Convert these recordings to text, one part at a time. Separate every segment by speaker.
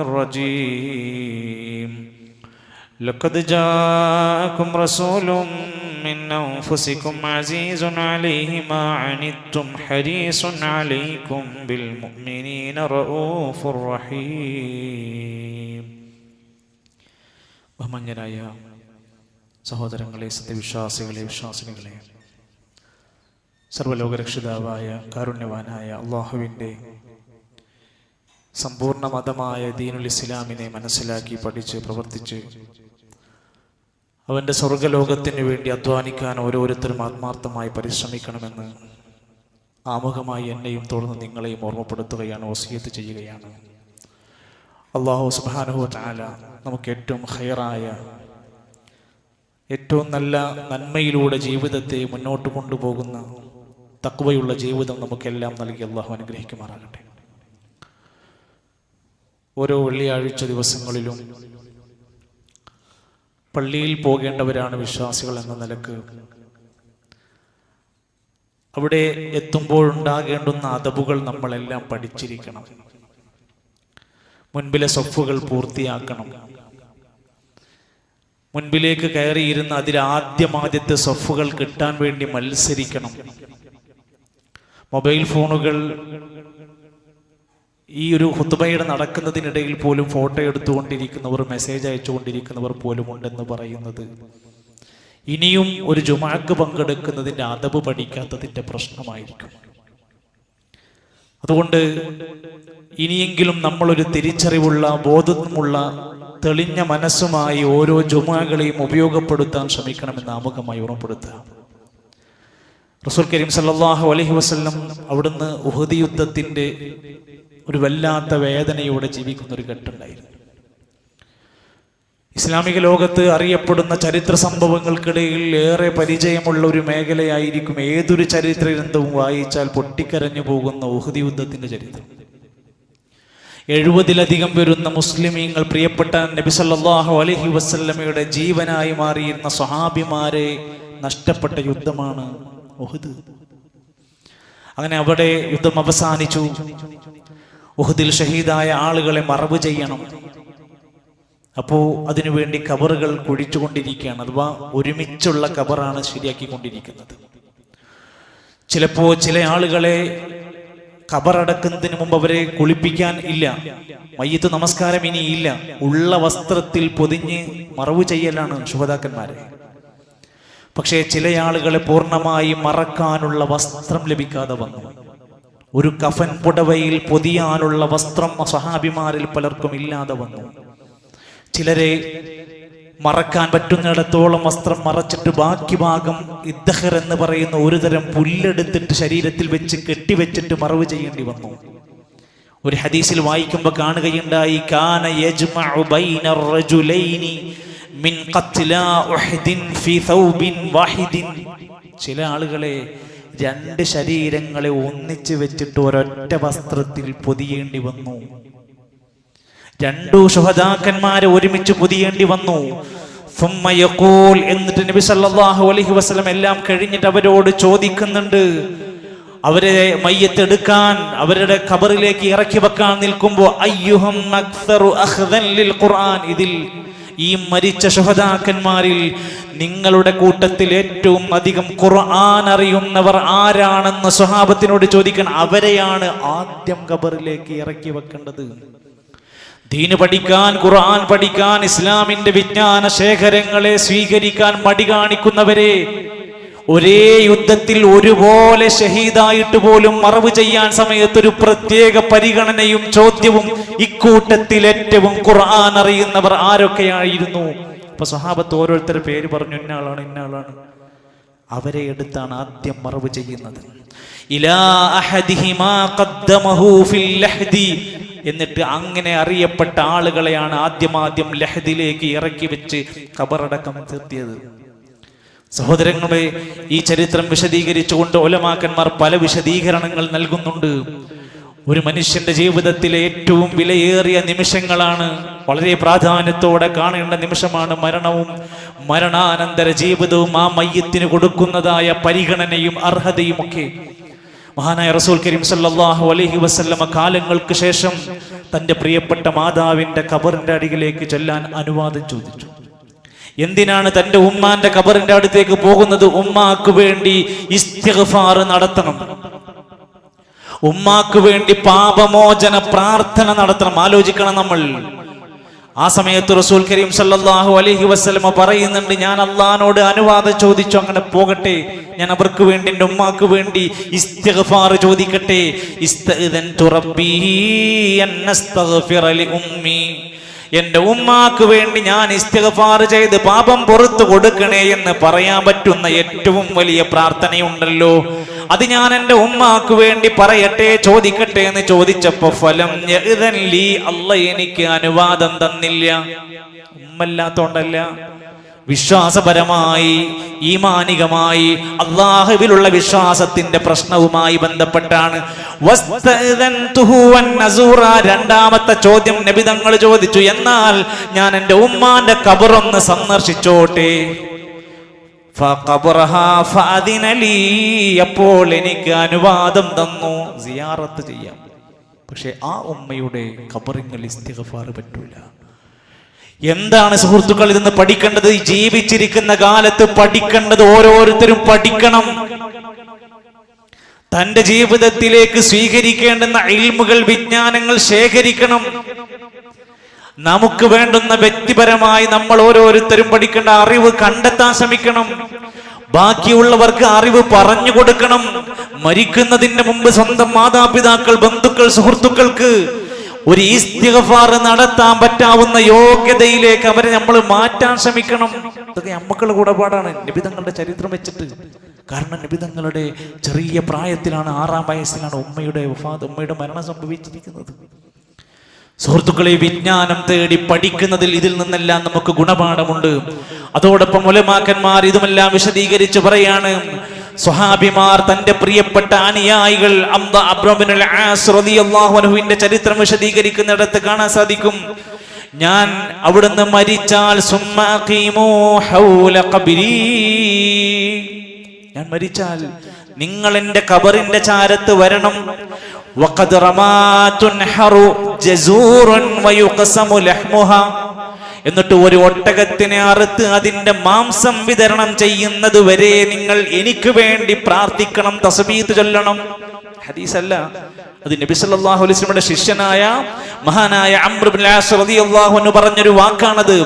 Speaker 1: الرجيم لقد جاءكم رسول من أنفسكم عزيز عليه ما عنتم حريص عليكم بالمؤمنين رؤوف رحيم. ബഹുമാന്യരായ സഹോദരങ്ങളെ, സത്യവിശ്വാസികളെ, വിശ്വാസിനികളെ, സർവ്വലോകരക്ഷിതാവായ കാരുണ്യവാനായ അള്ളാഹുവിൻ്റെ സമ്പൂർണ്ണ മതമായ ദീനുൽ ഇസ്ലാമിനെ മനസ്സിലാക്കി പഠിച്ച് പ്രവർത്തിച്ച് അവൻ്റെ സ്വർഗലോകത്തിന് വേണ്ടി അധ്വാനിക്കാൻ ഓരോരുത്തരും ആത്മാർത്ഥമായി പരിശ്രമിക്കണമെന്ന് ആമുഖമായി എന്നെയും തുടർന്ന് നിങ്ങളെയും ഓർമ്മപ്പെടുത്തുകയാണ്, വസിയത്ത് ചെയ്യുകയാണ്. അല്ലാഹു സുബ്ഹാനഹു വ തആല നമുക്ക് ഏറ്റവും ഖൈറായ, ഏറ്റവും നല്ല നന്മയിലൂടെ ജീവിതത്തെ മുന്നോട്ട് കൊണ്ടുപോകുന്ന തഖ്വയുള്ള ജീവിതം നമുക്കെല്ലാം നൽകി അല്ലാഹു അനുഗ്രഹിക്കുമാറാകട്ടെ. ഓരോ വെള്ളിയാഴ്ച ദിവസങ്ങളിലും പള്ളിയിൽ പോകേണ്ടവരാണ് വിശ്വാസികൾ എന്ന നിലക്ക് അവിടെ എത്തുമ്പോഴുണ്ടാകേണ്ടുന്ന അദബുകൾ നമ്മളെല്ലാം പഠിച്ചിരിക്കണം. മുൻപിലെ സഫുകൾ പൂർത്തിയാക്കണം. മുൻപിലേക്ക് കയറിയിരുന്ന് അതിലാദ്യത്തെ സഫുകൾ കിട്ടാൻ വേണ്ടി മത്സരിക്കണം. മൊബൈൽ ഫോണുകൾ ഈ ഒരു ഖുത്ബയുടെ നടക്കുന്നതിനിടയിൽ പോലും ഫോട്ടോ എടുത്തുകൊണ്ടിരിക്കുന്നവർ, മെസ്സേജ് അയച്ചുകൊണ്ടിരിക്കുന്നവർ പോലും ഉണ്ടെന്ന് പറയുന്നത് ഇനിയും ഒരു ജുമാക്ക് പങ്കെടുക്കുന്നതിൻ്റെ അദബ് പഠിക്കാത്തതിൻ്റെ പ്രശ്നമായിരിക്കും. അതുകൊണ്ട് ഇനിയെങ്കിലും നമ്മളൊരു തിരിച്ചറിവുള്ള, ബോധമുള്ള, തെളിഞ്ഞ മനസ്സുമായി ഓരോ ജുമാകളെയും ഉപയോഗപ്പെടുത്താൻ ശ്രമിക്കണമെന്ന് ആമുഖമായി ഓർമ്മപ്പെടുത്തുക. റസൂൽ കരീം സല്ലല്ലാഹു അലൈഹി വസല്ലം അവിടുന്ന് ഉഹദ് യുദ്ധത്തിൻ്റെ ഒരു വല്ലാത്ത വേദനയോടെ ജീവിക്കുന്ന ഒരു ഘട്ടമുണ്ടായിരുന്നു. ഇസ്ലാമിക ലോകത്ത് അറിയപ്പെടുന്ന ചരിത്ര സംഭവങ്ങൾക്കിടയിൽ ഏറെ പരിചയമുള്ള ഒരു മേഖലയായിരിക്കും ഏതൊരു ചരിത്ര ഗ്രന്ഥവും വായിച്ചാൽ പൊട്ടിക്കരഞ്ഞു പോകുന്ന ഉഹദ് യുദ്ധത്തിന്റെ ചരിത്രം. 70-ലധികം വരുന്ന മുസ്ലിമീങ്ങൾ, പ്രിയപ്പെട്ട നബി സല്ലല്ലാഹു അലൈഹി വസല്ലമയുടെ ജീവനായി മാറിയിരുന്ന സ്വഹാബിമാരെ നഷ്ടപ്പെട്ട യുദ്ധമാണ് ഉഹദ്. അങ്ങനെ അവിടെ യുദ്ധം അവസാനിച്ചു. ഉഹദിൽ ഷഹീദായ ആളുകളെ മറവ് ചെയ്യണം. അപ്പോൾ അതിനുവേണ്ടി ഖബറുകൾ കുഴിച്ചുകൊണ്ടിരിക്കുകയാണ്, അഥവാ ഒരുമിച്ചുള്ള ഖബറാണ് ശരിയാക്കിക്കൊണ്ടിരിക്കുന്നത്. ചിലപ്പോൾ ചില ആളുകളെ ഖബറടക്കുന്നതിന് മുമ്പ് അവരെ കുളിപ്പിക്കാൻ ഇല്ല, മയ്യിത്ത് നമസ്കാരം ഇനിയില്ല, ഉള്ള വസ്ത്രത്തിൽ പൊതിഞ്ഞ് മറവ് ചെയ്യലാണ് ശുഹദാക്കന്മാരെ. പക്ഷേ ചില ആളുകളെ പൂർണ്ണമായി മറക്കാനുള്ള വസ്ത്രം ലഭിക്കാതെ വന്നു. ഒരു കഫൻ പുടവയിൽ പൊതിയാനുള്ള വസ്ത്രം സ്വഹാബിമാരിൽ പലർക്കും ഇല്ലാതെ വന്നു. ചിലരെ മറക്കാൻ പറ്റുന്നിടത്തോളം വസ്ത്രം മറച്ചിട്ട് ബാക്കി ഭാഗം ഇദ്ദഖർ എന്ന് പറയുന്ന ഒരുതരം പുല്ലെടുത്തിട്ട് ശരീരത്തിൽ വെച്ച് കെട്ടിവെച്ചിട്ട് മറവ് ചെയ്യേണ്ടി വന്നു. ഒരു ഹദീസിൽ വായിക്കുമ്പോൾ കാണുകയുണ്ടായി, കാന യജ്മഉ ബൈനർ റജുലൈനി മിൻ ഖത്ലാ ഉഹദിൻ ഫീ തൗബിൻ വാഹിദിൻ. ചില ആളുകളെ രണ്ട് ശരീരങ്ങളെ ഒന്നിച്ച് വെച്ചിട്ട് ഒരൊറ്റ വസ്ത്രത്തിൽ പൊതിയേണ്ടി വന്നു. രണ്ടു ശുഹദാക്കന്മാരെ ഒരുമിച്ച് പൊതിയേണ്ടി വന്നു. എന്നിട്ട് നബി സല്ലല്ലാഹു അലൈഹി വസല്ലം എല്ലാം കഴിഞ്ഞിട്ട് അവരോട് ചോദിക്കുന്നുണ്ട്, അവരെ മയ്യത്തെടുക്കാൻ, അവരുടെ ഖബറിലേക്ക് ഇറക്കി വെക്കാൻ നിൽക്കുമ്പോൾ, അയ്യുഹം അക്സറു അഖ്ദൻ ലിൽ ഖുർആൻ, ഇതിൽ ഈ മരിച്ച ശുഹദാക്കന്മാരിൽ നിങ്ങളുടെ കൂട്ടത്തിൽ ഏറ്റവും അധികം ഖുർആൻ അറിയുന്നവർ ആരാണെന്ന് സ്വഹാബത്തിനോട് ചോദിക്കണം. അവരെയാണ് ആദ്യം ഖബറിലേക്ക് ഇറക്കി വെക്കേണ്ടത്. ദീന് പഠിക്കാൻ, ഖുർആൻ പഠിക്കാൻ, ഇസ്ലാമിന്റെ വിജ്ഞാന ശേഖരങ്ങളെ സ്വീകരിക്കാൻ മടി കാണിക്കുന്നവരെ ഒരേ യുദ്ധത്തിൽ ഒരുപോലെ ഷഹീദായിട്ട് പോലും മറവ് ചെയ്യാൻ സമയത്തൊരു പ്രത്യേക പരിഗണനയും ചോദ്യവും, ഇക്കൂട്ടത്തിൽ ഏറ്റവും ഖുർആൻ അറിയുന്നവർ ആരൊക്കെയായിരുന്നു? അപ്പൊ സ്വഹാബത്ത് ഓരോരുത്തരുടെ പേര് പറഞ്ഞു, ഇന്നയാളാണ്, ഇന്നയാളാണ്. അവരെ എടുത്താണ് ആദ്യം മറവ് ചെയ്യുന്നത്. ഇലാ അഹദിഹിമാ ഖദ്ദമഹു ഫിൽ ലഹ്ദി, എന്നിട്ട് അങ്ങനെ അറിയപ്പെട്ട ആളുകളെയാണ് ആദ്യം ലഹദിലേക്ക് ഇറക്കി വെച്ച് ഖബറടക്കം തീർത്തിയത്. സഹോദരങ്ങളെ, ഈ ചരിത്രം വിശദീകരിച്ചുകൊണ്ട് ഉലമാക്കന്മാർ പല വിശദീകരണങ്ങൾ നൽകുന്നുണ്ട്. ഒരു മനുഷ്യന്റെ ജീവിതത്തിലെ ഏറ്റവും വിലയേറിയ നിമിഷങ്ങളാണ്, വളരെ പ്രാധാന്യത്തോടെ കാണേണ്ട നിമിഷമാണ് മരണവും മരണാനന്തര ജീവിതവും, ആ മയ്യത്തിന് കൊടുക്കുന്നതായ പരിഗണനയും അർഹതയും ഒക്കെ. മഹാനായ റസൂൽ കരീം സല്ലല്ലാഹു അലൈഹി വസല്ലമ കാലങ്ങൾക്ക് ശേഷം തൻ്റെ പ്രിയപ്പെട്ട മാതാവിൻ്റെ ഖബറിൻ്റെ അടിയിലേക്ക് ചെല്ലാൻ അനുവാദം ചോദിച്ചു. എന്തിനാണ് തൻ്റെ ഉമ്മാന്റെ ഖബറിന്റെ അടുത്തേക്ക് പോകുന്നത്? ഉമ്മാക്ക് വേണ്ടി ഇസ്തിഗ്ഫാർ നടത്തണം, ഉമ്മാക്ക് വേണ്ടി പാപമോചന പ്രാർത്ഥന നടത്തണം. ആലോചിക്കണം നമ്മൾ. ആ സമയത്ത് റസൂൽ കരീം സല്ലല്ലാഹു അലൈഹി വസല്ലമ പറയുന്നുണ്ട്, ഞാൻ അള്ളാഹിനോട് അനുവാദം ചോദിച്ചു, അങ്ങനെ പോകട്ടെ, ഞാൻ അവർക്ക് വേണ്ടി, എൻ്റെ ഉമ്മാക്ക് വേണ്ടി ഇസ്തിഗ്ഫാർ ചോദിക്കട്ടെ. ഇസ്തഅ്ദൻതു റബ്ബീ അൻ അസ്തഗ്ഫിറ ലി ഉമ്മി, എൻ്റെ ഉമ്മാക്ക് വേണ്ടി ഞാൻ ഇസ്തിഗ്ഫാർ ചെയ്ത് പാപം പുറത്തു കൊടുക്കണേ എന്ന് പറയാൻ പറ്റുന്ന ഏറ്റവും വലിയ പ്രാർത്ഥനയുണ്ടല്ലോ, അത് ഞാൻ എൻ്റെ ഉമ്മാക്ക് വേണ്ടി പറയട്ടെ, ചോദിക്കട്ടെ എന്ന് ചോദിച്ചപ്പോ ഫലം യഅ്ദൻ ലീ, അല്ലാഹ് എനിക്ക് അനുവാദം തന്നില്ല. ഉമ്മല്ലാത്തോണ്ടല്ല, വിശ്വാസപരമായി ഈമാനികമായി അല്ലാഹുവിലുള്ള വിശ്വാസത്തിന്റെ പ്രശ്നവുമായി ബന്ധപ്പെട്ടാണ്. രണ്ടാമത്തെ ചോദ്യം നബി തങ്ങൾ ചോദിച്ചു, എന്നാൽ ഞാൻ എൻ്റെ ഉമ്മാന്റെ ഖബറൊന്ന് സന്ദർശിച്ചോട്ടെ. അപ്പോൾ എനിക്ക് അനുവാദം തന്നു, സിയാറത്ത് ചെയ്യാം. പക്ഷെ ആ ഉമ്മയുടെ ഖബറിൽ ഇസ്തിഗ്ഫാർ പറ്റൂല. എന്താണ് സുഹൃത്തുക്കൾ ഇതെന്ന് പഠിക്കേണ്ടത്? ജീവിച്ചിരിക്കുന്ന കാലത്ത് പഠിക്കേണ്ടത് ഓരോരുത്തരും പഠിക്കണം. തന്റെ ജീവിതത്തിലേക്ക് സ്വീകരിക്കേണ്ടുന്ന ഇൽമുകൾ, വിജ്ഞാനങ്ങൾ ശേഖരിക്കണം. നമുക്ക് വേണ്ടുന്ന വ്യക്തിപരമായി നമ്മൾ ഓരോരുത്തരും പഠിക്കേണ്ട അറിവ് കണ്ടെത്താൻ ശ്രമിക്കണം. ബാക്കിയുള്ളവർക്ക് അറിവ് പറഞ്ഞു കൊടുക്കണം. മരിക്കുന്നതിന് മുമ്പ് സ്വന്തം മാതാപിതാക്കൾ, ബന്ധുക്കൾ, സുഹൃത്തുക്കൾക്ക് ഒരു ഇസ്തിഗ്ഫാർ നടത്താൻ പറ്റാവുന്ന യോഗ്യതയിലേക്ക് അവരെ നമ്മൾ മാറ്റാൻ ശ്രമിക്കണം. ഇതൊക്കെ നമ്മക്കുള്ള കൂടപാടാണ് നബിതങ്ങളുടെ ചരിത്രം വെച്ചിട്ട്. കാരണം നബിതങ്ങളുടെ ചെറിയ പ്രായത്തിലാണ്, 6-ാം വയസ്സിലാണ് ഉമ്മയുടെ മരണം സംഭവിച്ചിരിക്കുന്നത്. സുഹൃത്തുക്കളെ, വിജ്ഞാനം തേടി പഠിക്കുന്നതിൽ ഇതിൽ നിന്നെല്ലാം നമുക്ക് ഗുണപാഠമുണ്ട്. അതോടൊപ്പം ഉലമാക്കന്മാർ ഇതുമെല്ലാം വിശദീകരിച്ച് പറയാണ്. സ്വഹാബിമാർ തന്റെ പ്രിയപ്പെട്ട അനുയായികൾ അബ്രബിനുൽ ആസ് റളിയല്ലാഹു അൻഹുവിന്റെ ചരിത്രം വിശദീകരിക്കുന്നിടത്ത് കാണാൻ സാധിക്കും, ഞാൻ അവിടുന്ന് മരിച്ചാൽ ഞാൻ മരിച്ചാൽ നിങ്ങൾ എന്റെ ഖബറിന്റെ ചാരത്ത് വരണം. എന്നിട്ട് ഒരു ഒട്ടകത്തിനെ അറുത്ത് അതിന്റെ മാംസം വിതരണം ചെയ്യുന്നത് വരെ നിങ്ങൾ എനിക്ക് വേണ്ടി പ്രാർത്ഥിക്കണം, തസ്ബീഹ് ചൊല്ലണം. ഹദീസല്ല, അത് നബി സല്ലല്ലാഹു അലൈഹി വസല്ലമയുടെ ശിഷ്യനായ മഹാനായ അംർ ഇബ്നു ആസ് റളിയല്ലാഹു അൻഹു പറഞ്ഞൊരു വാക്കാണത്.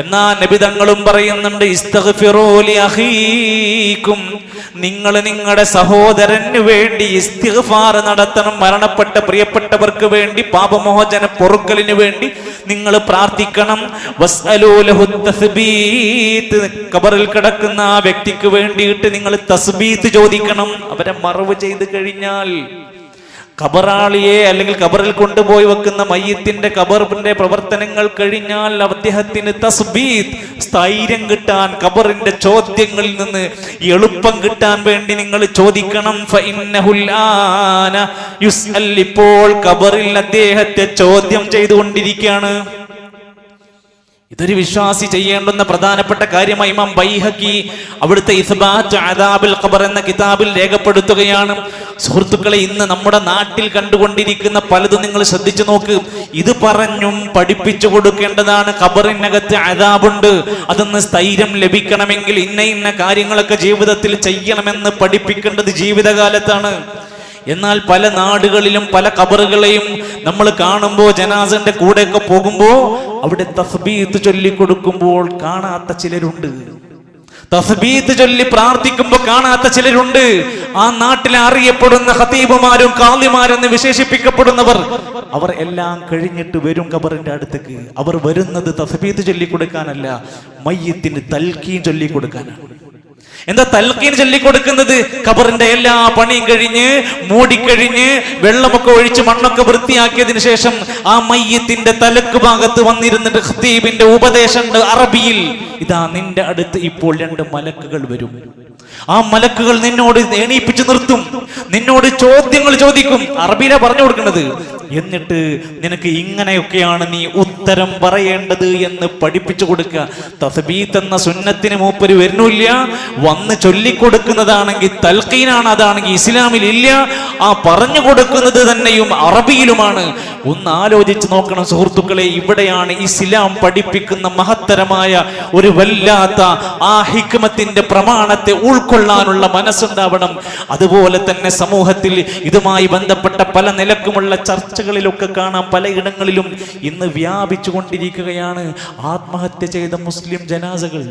Speaker 1: എന്നാ നബി തങ്ങളും പറയുന്നുണ്ട്, ഇസ്തഗ്ഫിറൂ ലി അഖീകും, നിങ്ങൾ നിങ്ങളുടെ സഹോദരന് വേണ്ടി ഇസ്തിഗ്ഫാർ നടത്തണം. മരണപ്പെട്ട പ്രിയപ്പെട്ടവർക്ക് വേണ്ടി, പാപമോചന പൊറുക്കലിന് വേണ്ടി നിങ്ങൾ പ്രാർത്ഥിക്കണം. വസ്അലൂ ലഹു തസ്ബീത്, ഖബറിൽ കിടക്കുന്ന ആ വ്യക്തിക്ക് വേണ്ടിയിട്ട് നിങ്ങൾ തസ്ബീത്ത് ചോദിക്കണം. അവരെ മറവ് ചെയ്ത് കഴിഞ്ഞാൽ ഖബറാളിയെ അല്ലെങ്കിൽ ഖബറിൽ കൊണ്ടുപോയി വെക്കുന്ന മയ്യത്തിന്റെ ഖബറിന്റെ പ്രവർത്തനങ്ങൾ കഴിഞ്ഞാൽ അദ്ദേഹത്തിന് തസ്ബീത്ത്, സ്ഥൈര്യം കിട്ടാൻ, ഖബറിന്റെ ചോദ്യങ്ങളിൽ നിന്ന് എളുപ്പം കിട്ടാൻ വേണ്ടി നിങ്ങൾ ചോദിക്കണം. ഫഇന്നഹുൽ ആന യുസ്അൽ, ഇപ്പോൾ ഖബറിൽ അദ്ദേഹത്തെ ചോദ്യം ചെയ്തുകൊണ്ടിരിക്കുകയാണ്. ഇതൊരു വിശ്വാസി ചെയ്യേണ്ടുന്ന പ്രധാനപ്പെട്ട കാര്യമായി ഇമാം ബൈഹഖി അവിടുത്തെ ഇസ്ബാത്ത് അദാബുൽ ഖബർ എന്ന കിതാബിൽ രേഖപ്പെടുത്തുകയാണ്. സുഹൃത്തുക്കളെ, ഇന്ന് നമ്മുടെ നാട്ടിൽ കണ്ടുകൊണ്ടിരിക്കുന്ന പലതും നിങ്ങൾ ശ്രദ്ധിച്ചു നോക്ക്. ഇത് പറഞ്ഞും പഠിപ്പിച്ചു കൊടുക്കേണ്ടതാണ്. ഖബറിനകത്ത് അദാബുണ്ട്, അതൊന്ന് സ്ഥൈര്യം ലഭിക്കണമെങ്കിൽ ഇന്ന കാര്യങ്ങളൊക്കെ ജീവിതത്തിൽ ചെയ്യണമെന്ന് പഠിപ്പിക്കേണ്ടത് ജീവിതകാലത്താണ്. എന്നാൽ പല നാടുകളിലും പല ഖബറുകളെയും നമ്മൾ കാണുമ്പോൾ, ജനാസന്റെ കൂടെയൊക്കെ പോകുമ്പോൾ അവിടെ തസ്ബീഹ് ചൊല്ലിക്കൊടുക്കുമ്പോൾ കാണാത്ത ചിലരുണ്ട്. തസ്ബീഹ് ചൊല്ലി പ്രാർത്ഥിക്കുമ്പോൾ കാണാത്ത ചിലരുണ്ട്. ആ നാട്ടിലെ അറിയപ്പെടുന്ന ഖതീബുമാരും ഖാദിമാരെന്ന് വിശേഷിപ്പിക്കപ്പെടുന്നവർ, അവർ എല്ലാം കഴിഞ്ഞിട്ട് വരും ഖബറിന്റെ അടുത്തേക്ക്. അവർ വരുന്നത് തസ്ബീഹ് ചൊല്ലിക്കൊടുക്കാനല്ല, മയ്യിത്തിന് തൽഖീൻ ചൊല്ലിക്കൊടുക്കാനാണ്. എന്താ തൽഖീൻ ചൊല്ലിക്കൊടുക്കുന്നത്? ഖബറിന്റെ എല്ലാ പണിയും കഴിഞ്ഞ് മൂടിക്കഴിഞ്ഞ് വെള്ളമൊക്കെ ഒഴിച്ച് മണ്ണൊക്കെ വൃത്തിയാക്കിയതിനു ശേഷം ആ മയ്യത്തിന്റെ തലക്ക് ഭാഗത്ത് വന്നിരുന്നിട്ട് ഖതീബിന്റെ ഉപദേശമുണ്ട് അറബിയിൽ, ഇതാ നിന്റെ അടുത്ത് ഇപ്പോൾ 2 മലക്കുകൾ വരും. ആ മലക്കുകൾ നിന്നോട് എണീപ്പിച്ചു നിർത്തും, നിന്നോട് ചോദ്യങ്ങൾ ചോദിക്കും. അറബിയിലാ പറഞ്ഞു കൊടുക്കുന്നത്. എന്നിട്ട് നിനക്ക് ഇങ്ങനെയൊക്കെയാണ് നീ ഉത്തരം പറയേണ്ടത് എന്ന് പഠിപ്പിച്ചു കൊടുക്കുക. തസ്ബീത്ത് എന്ന സുന്നത്തിന് മൂപ്പര് വരുന്നില്ല, വന്ന് ചൊല്ലിക്കൊടുക്കുന്നതാണെങ്കിൽ തൽഖീനാണ്, അതാണെങ്കിൽ ഇസ്ലാമിൽ ഇല്ല. ആ പറഞ്ഞു കൊടുക്കുന്നത് തന്നെയും അറബിയിലുമാണ്. ഒന്ന് ആലോചിച്ച് നോക്കണം സുഹൃത്തുക്കളെ. ഇവിടെയാണ് ഇസ്ലാം പഠിപ്പിക്കുന്ന മഹത്തരമായ ഒരു വല്ലാത്ത ആ ഹിക്മത്തിന്റെ പ്രമാണത്തെ ഉൾക്കൊള്ളാനുള്ള മനസ്സുണ്ടാവണം. അതുപോലെ തന്നെ സമൂഹത്തിൽ ഇതുമായി ബന്ധപ്പെട്ട പല നിലക്കുമുള്ള ചർച്ചകളിലൊക്കെ കാണാം. പലയിടങ്ങളിലും ഇന്ന് വ്യാപിച്ചു കൊണ്ടിരിക്കുകയാണ് ആത്മഹത്യ ചെയ്ത മുസ്ലിം ജനാസകൾ.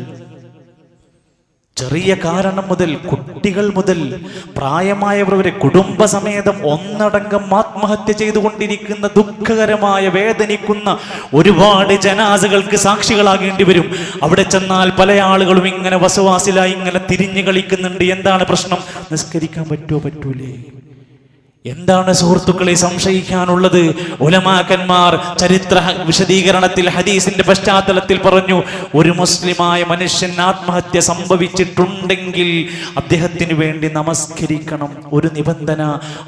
Speaker 1: ചെറിയ കാരണം മുതൽ കുട്ടികൾ മുതൽ പ്രായമായവർ വരെ കുടുംബസമേതം ഒന്നടങ്കം ആത്മഹത്യ ചെയ്തുകൊണ്ടിരിക്കുന്ന ദുഃഖകരമായ വേദനിക്കുന്ന ഒരുപാട് ജനാസകൾക്ക് സാക്ഷികളാകേണ്ടി വരും. അവിടെ ചെന്നാൽ പല ആളുകളും ഇങ്ങനെ വസവാസിലായി ഇങ്ങനെ തിരിഞ്ഞു കളിക്കുന്നുണ്ട്. എന്താണ് പ്രശ്നം? നിസ്കരിക്കാൻ പറ്റൂലേ? എന്താണ് സുഹൃത്തുക്കളെ സംശയിക്കാനുള്ളത്? ഉലമാക്കന്മാർ ചരിത്ര വിശദീകരണത്തിൽ ഹദീസിന്റെ പശ്ചാത്തലത്തിൽ പറഞ്ഞു, ഒരു മുസ്ലിമായ മനുഷ്യൻ ആത്മഹത്യ സംഭവിച്ചിട്ടുണ്ടെങ്കിൽ അദ്ദേഹത്തിന് വേണ്ടി നമസ്കരിക്കണം. ഒരു നിബന്ധന,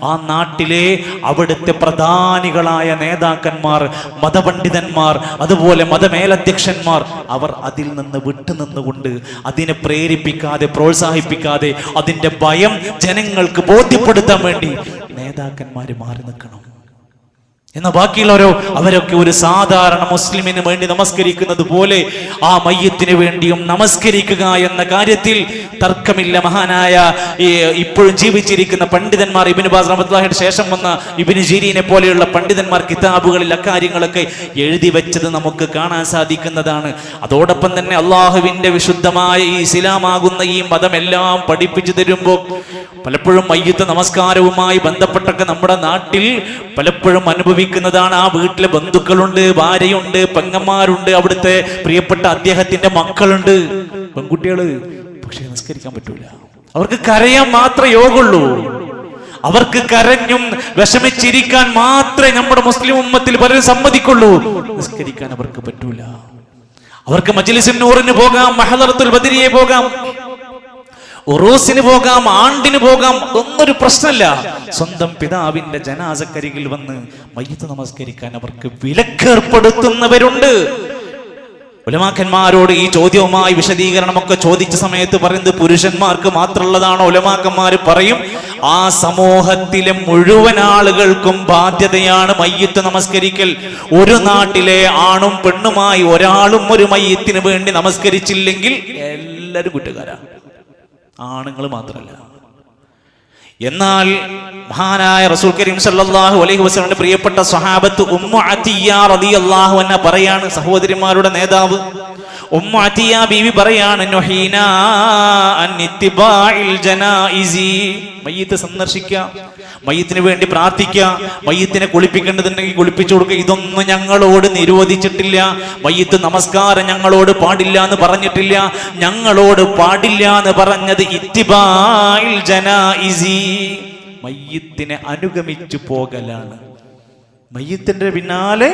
Speaker 1: ആ നാട്ടിലെ അവിടുത്തെ പ്രധാനികളായ നേതാക്കന്മാർ, മതപണ്ഡിതന്മാർ, അതുപോലെ മതമേലധ്യക്ഷന്മാർ, അവർ അതിൽ നിന്ന് വിട്ടുനിന്നുകൊണ്ട് അതിനെ പ്രേരിപ്പിക്കാതെ, പ്രോത്സാഹിപ്പിക്കാതെ, അതിന്റെ ഭയം ജനങ്ങൾക്ക് ബോധ്യപ്പെടുത്താൻ വേണ്ടി നേതാക്കന്മാര് മാറി നിൽക്കണം. എന്നാൽ ബാക്കിയുള്ളവരോ, അവരൊക്കെ ഒരു സാധാരണ മുസ്ലിമിന് വേണ്ടി നമസ്കരിക്കുന്നത് പോലെ ആ മയ്യത്തിന് വേണ്ടിയും നമസ്കരിക്കുക എന്ന കാര്യത്തിൽ തർക്കമില്ല. മഹാനായ ഇപ്പോഴും ജീവിച്ചിരിക്കുന്ന പണ്ഡിതന്മാർ, ഇബ്നു ബാസ് റഹ്മത്തുള്ളാഹിയുടെ ശേഷം വന്ന ഇബ്നു ജീരീനെ പോലെയുള്ള പണ്ഡിതന്മാർ കിതാബുകളിൽ അക്കാര്യങ്ങളൊക്കെ എഴുതി വെച്ചത് നമുക്ക് കാണാൻ സാധിക്കുന്നതാണ്. അതോടൊപ്പം തന്നെ അള്ളാഹുവിന്റെ വിശുദ്ധമായ ഈ ഇസ്ലാമാകുന്ന ഈ മതമെല്ലാം പഠിപ്പിച്ചു തരുമ്പോൾ പലപ്പോഴും മയ്യത്ത് നമസ്കാരവുമായി ബന്ധപ്പെട്ടൊക്കെ നമ്മുടെ നാട്ടിൽ പലപ്പോഴും അനുഭവിക്കുന്നതാണ്. ആ വീട്ടിലെ ബന്ധുക്കളുണ്ട്, ഭാര്യയുണ്ട്, പെങ്ങന്മാരുണ്ട്, അവിടുത്തെ പ്രിയപ്പെട്ട അദ്ദേഹത്തിന്റെ മക്കളുണ്ട്, പെൺകുട്ടികള്. പക്ഷെ നിസ്കരിക്കാൻ പറ്റൂല. അവർക്ക് കരയാൻ മാത്രമേ യോഗമുള്ളൂ. അവർക്ക് കരഞ്ഞും വിഷമിച്ചിരിക്കാൻ മാത്രമേ നമ്മുടെ മുസ്ലിം ഉമ്മത്തിൽ പലരും സമ്മതിക്കുള്ളൂ. നിസ്കരിക്കാൻ അവർക്ക് പറ്റൂല. അവർക്ക് മജ്ലിസുൻ നൂറിന് പോകാം, മഹദറത്തുൽ ബദരിയെ പോകാം, ഉറൂസിന് പോകാം, ആണ്ടിന് പോകാം, ഒന്നൊരു പ്രശ്നമില്ല. സ്വന്തം പിതാവിന്റെ ജനാസക്കരികിൽ വന്ന് മയ്യിത്ത് നമസ്കരിക്കാൻ അവർക്ക് വിലക്കേർപ്പെടുത്തുന്നവരുണ്ട്. ഉലമാക്കന്മാരോട് ഈ ചോദ്യവുമായി വിശദീകരണമൊക്കെ ചോദിച്ച സമയത്ത് പറയുന്നത് പുരുഷന്മാർക്ക് മാത്രമുള്ളതാണോ? ഉലമാക്കന്മാർ പറയും, ആ സമൂഹത്തിലെ മുഴുവൻ ആളുകൾക്കും ബാധ്യതയാണ് മയ്യിത്ത് നമസ്കരിക്കൽ. ഒരു നാട്ടിലെ ആണും പെണ്ണുമായി ഒരാളും ഒരു മയ്യിത്തിന് വേണ്ടി നമസ്കരിച്ചില്ലെങ്കിൽ എല്ലാവരും കുറ്റക്കാരാണ്, ആണുങ്ങൾ മാത്രമല്ല. എന്നാൽ മഹാനായ റസൂൽ കരീം സല്ലല്ലാഹു അലൈഹി വസല്ലമയുടെ പ്രിയപ്പെട്ട സ്വഹാബത്ത് ഉമ്മു അത്തിയ്യ റളിയല്ലാഹു അൻഹ പറയാണ്, സഹോദരിമാരുടെ നേതാവ് ഉമ്മു അത്തിയ്യ ബീവി പറയാണ്, നുഹീനാ അൻ ഇത്തിബാഇൽ ജനായിസി, മയ്യിത്ത് സന്ദർശിക്കുക, മയ്യിത്തിന് വേണ്ടി പ്രാർത്ഥിക്കുക, മയ്യിത്തിനെ കുളിപ്പിക്കേണ്ടതുണ്ടെങ്കിൽ കുളിപ്പിച്ചു കൊടുക്കുക, ഇതൊന്നും ഞങ്ങളോട് നിരോധിച്ചിട്ടില്ല. മയ്യിത്ത് നമസ്കാരം ഞങ്ങളോട് പാടില്ല എന്ന് പറഞ്ഞിട്ടില്ല. ഞങ്ങളോട് പാടില്ല എന്ന് പറഞ്ഞത് ഇത്തിബാഇൽ ജനായിസി, മയ്യിത്തിനെ അനുഗമിച്ചു പോകലാണ്. മയ്യിത്തിന്റെ പിന്നാലെ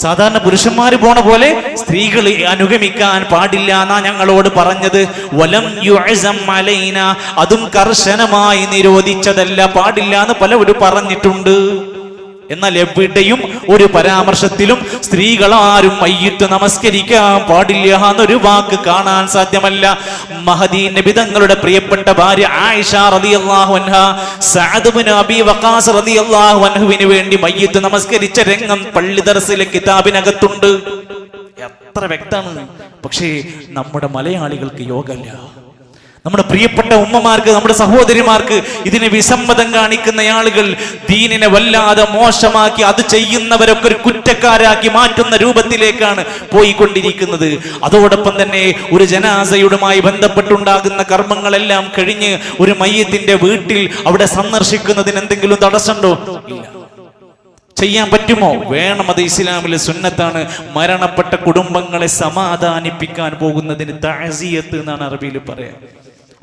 Speaker 1: സാധാരണ പുരുഷന്മാര് പോണ പോലെ സ്ത്രീകൾ അനുഗമിക്കാൻ പാടില്ല എന്നാ ഞങ്ങളോട് പറഞ്ഞത്. വലം യുഅസം അലൈന, അതും കർശനമായി നിരോധിച്ചതല്ല, പാടില്ല എന്ന് പലവരും പറഞ്ഞിട്ടുണ്ട്. എന്നാൽ എവിടെയും ഒരു പരാമർശത്തിലും സ്ത്രീകളാരും മയ്യിത്ത് നമസ്കരിക്കാൻ പാടില്ല എന്നൊരു വാക്ക് കാണാൻ സാധ്യമല്ല. മഹദി നബി തങ്ങളുടെ പ്രിയപ്പെട്ട ഭാര്യ ആയിഷ റളിയല്ലാഹു അൻഹ സഅദ് ഇബ്നു അബീ വഖാസ് റളിയല്ലാഹു അൻഹുവിന് വേണ്ടി മയ്യിത്ത് നമസ്കരിച്ച രംഗം പള്ളി ദർസിലെ കിതാബിനകത്തുണ്ട്. എത്ര വ്യക്തമാണ്. പക്ഷേ നമ്മുടെ മലയാളികൾക്ക് യോഗമില്ല. നമ്മുടെ പ്രിയപ്പെട്ട ഉമ്മമാർക്ക്, നമ്മുടെ സഹോദരിമാർക്ക് ഇതിന് വിസമ്മതം കാണിക്കുന്ന ആളുകൾ ദീനിനെ വല്ലാതെ മോശമാക്കി അത് ചെയ്യുന്നവരൊക്കെ ഒരു കുറ്റക്കാരാക്കി മാറ്റുന്ന രൂപത്തിലേക്കാണ് പോയിക്കൊണ്ടിരിക്കുന്നത്. അതോടൊപ്പം തന്നെ ഒരു ജനാസയുമായി ബന്ധപ്പെട്ടുണ്ടാകുന്ന കർമ്മങ്ങളെല്ലാം കഴിഞ്ഞ് ഒരു മയ്യിത്തിന്റെ വീട്ടിൽ അവിടെ സന്ദർശിക്കുന്നതിന് എന്തെങ്കിലും തടസ്സമുണ്ടോ? ഇല്ല. ചെയ്യാൻ പറ്റുമോ? വേണം. അത് ഇസ്ലാമിലെ സുന്നത്താണ്. മരണപ്പെട്ട കുടുംബങ്ങളെ സമാധാനിപ്പിക്കാൻ പോകുന്നതിന് തഅസിയത്ത് എന്നാണ് അറബിയിൽ പറയാം.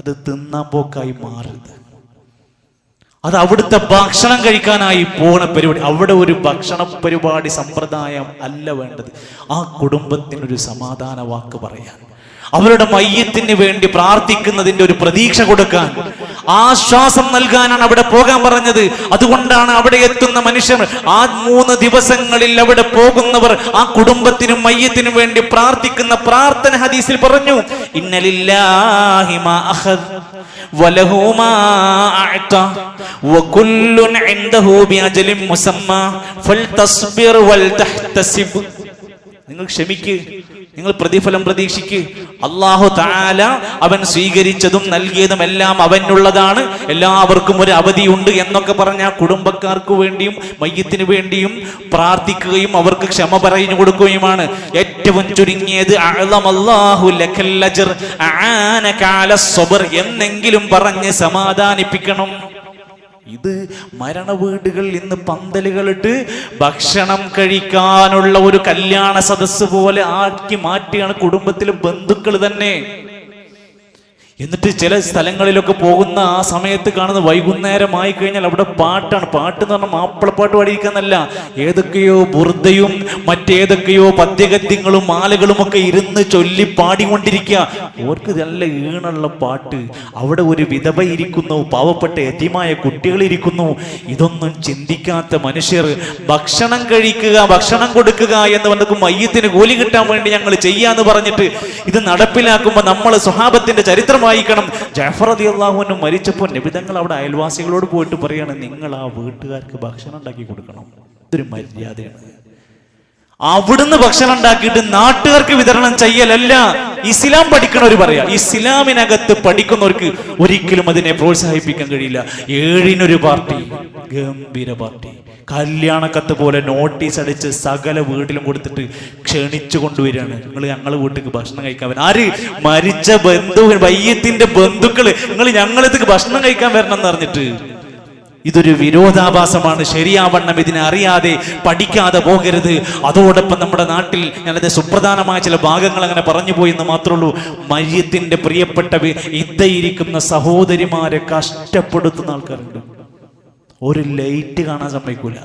Speaker 1: അത് തിന്നാൻ പോക്കായി മാറരുത്. അത് അവിടുത്തെ ഭക്ഷണം കഴിക്കാനായി പോണ പരിപാടി. അവിടെ ഒരു ഭക്ഷണ പരിപാടി സമ്പ്രദായം അല്ല വേണ്ടത്. ആ കുടുംബത്തിനൊരു സമാധാന വാക്ക് പറയാൻ, അവരുടെ മയ്യത്തിന് വേണ്ടി പ്രാർത്ഥിക്കുന്നതിന്റെ ഒരു പ്രതീക്ഷ കൊടുക്കാൻ, ആശ്വാസം നൽകാനാണ് അവിടെ പോകാൻ പറഞ്ഞത്. അതുകൊണ്ടാണ് അവിടെ എത്തുന്ന മനുഷ്യർ, ആ 3 ദിവസങ്ങളിൽ അവിടെ പോകുന്നവർ ആ കുടുംബത്തിനും മയ്യത്തിനും വേണ്ടി പ്രാർത്ഥിക്കുന്ന പ്രാർത്ഥന ഹദീസിൽ പറഞ്ഞു, ഇന്നലില്ലാഹി മാ അഖദ് വലഹു മാ അഅത വകുല്ലുൻ ഇൻദഹു ബിഅജലിൻ മുസമ്മാ ഫൽതസ്ബിർ വൽതഹ്തസിബ്. നിങ്ങൾ ക്ഷമിക്ക്, നിങ്ങൾ പ്രതിഫലം പ്രതീക്ഷിക്ക്. അല്ലാഹു തആല അവൻ സ്വീകരിച്ചതും നൽകിയതും എല്ലാം അവനുള്ളതാണ്, എല്ലാവർക്കും ഒരു അവധിയുണ്ട് എന്നൊക്കെ പറഞ്ഞ കുടുംബക്കാർക്ക് വേണ്ടിയും മയ്യത്തിന് വേണ്ടിയും പ്രാർത്ഥിക്കുകയും അവർക്ക് ക്ഷമ പറഞ്ഞു കൊടുക്കുകയുമാണ്. ഏറ്റവും ചുരുങ്ങിയത് അഅ്ലമല്ലാഹു ലക്കൽ അജ്ർ അആനക അലസ് സബ്ർ എന്നെങ്കിലും പറഞ്ഞ് സമാധാനിപ്പിക്കണം. ഇത് മരണ വീടുകൾ ഇന്ന് പന്തലുകളിട്ട് ഭക്ഷണം കഴിക്കാനുള്ള ഒരു കല്യാണ സദസ്സ് പോലെ ആക്കി മാറ്റിയാണ് കുടുംബത്തിലെ ബന്ധുക്കൾ തന്നെ. എന്നിട്ട് ചില സ്ഥലങ്ങളിലൊക്കെ പോകുന്ന ആ സമയത്ത് കാണുന്ന വൈകുന്നേരമായി കഴിഞ്ഞാൽ അവിടെ പാട്ടാണ്. പാട്ട് എന്ന് പറഞ്ഞാൽ മാപ്പിളപ്പാട്ട് പാടിയിരിക്കുന്നല്ല, ഏതൊക്കെയോ ബുർദയും മറ്റേതൊക്കെയോ പദ്യഗദ്യങ്ങളും മാലകളും ഒക്കെ ഇരുന്ന് ചൊല്ലി പാടിക്കൊണ്ടിരിക്കുക. ഓർക്ക് നല്ല ഈണുള്ള പാട്ട്. അവിടെ ഒരു വിധവ ഇരിക്കുന്നു, പാവപ്പെട്ട യതീമായ കുട്ടികൾ ഇരിക്കുന്നു. ഇതൊന്നും ചിന്തിക്കാത്ത മനുഷ്യർ ഭക്ഷണം കഴിക്കുക, ഭക്ഷണം കൊടുക്കുക എന്ന് പറഞ്ഞ മയ്യത്തിന് കൂലി കിട്ടാൻ വേണ്ടി ഞങ്ങൾ ചെയ്യാന്ന് പറഞ്ഞിട്ട് ഇത് നടപ്പിലാക്കുമ്പോൾ നമ്മൾ സ്വഹാബത്തിന്റെ ചരിത്രമായി വായിക്കണം. ജഅഫർ റളിയല്ലാഹു അൻഹു മരിച്ചപ്പോൾ നബി തങ്ങൾ അവിടെ അയൽവാസികളോട് പോയിട്ട് പറയാണ്, നിങ്ങൾ ആ വീട്ടുകാർക്ക് ഭക്ഷണം ഉണ്ടാക്കി കൊടുക്കണം. ഇതൊരു മര്യാദയാണ്. അവിടുന്ന് ഭക്ഷണം ഉണ്ടാക്കിയിട്ട് നാട്ടുകാർക്ക് വിതരണം ചെയ്യലല്ല ഇസ്ലാം പഠിക്കണവർ പറയാ. ഇസ്ലാമിനകത്ത് പഠിക്കുന്നവർക്ക് ഒരിക്കലും അതിനെ പ്രോത്സാഹിപ്പിക്കാൻ കഴിയില്ല. 7-നൊരു പാർട്ടി, ഗംഭീര പാർട്ടി, കല്യാണക്കത്ത് പോലെ നോട്ടീസ് അടിച്ച് സകല വീട്ടിലും കൊടുത്തിട്ട് ക്ഷണിച്ചു കൊണ്ടുവരികയാണ്. നിങ്ങൾ ഞങ്ങളെ വീട്ടിലേക്ക് ഭക്ഷണം കഴിക്കാൻ വരണം. ആര്? മരിച്ച ബന്ധു, മയ്യത്തിന്റെ ബന്ധുക്കള്, നിങ്ങൾ ഞങ്ങളെത്തേക്ക് ഭക്ഷണം കഴിക്കാൻ വരണം എന്ന് പറഞ്ഞിട്ട്. ഇതൊരു വിരോധാഭാസമാണ്. ശരിയാവണ്ണം ഇതിനെ അറിയാതെ പഠിക്കാതെ പോകരുത്. അതോടൊപ്പം നമ്മുടെ നാട്ടിൽ ഞാനത് സുപ്രധാനമായ ചില ഭാഗങ്ങൾ അങ്ങനെ പറഞ്ഞു പോയി എന്ന് മാത്രമേ ഉള്ളൂ. മയ്യത്തിന്റെ പ്രിയപ്പെട്ട ഇദ്ദയിരിക്കുന്ന സഹോദരിമാരെ കഷ്ടപ്പെടുത്തുന്ന ആൾക്കാരുണ്ട്. ഒരു ലൈറ്റ് കാണാൻ സമ്മതിക്കൂല,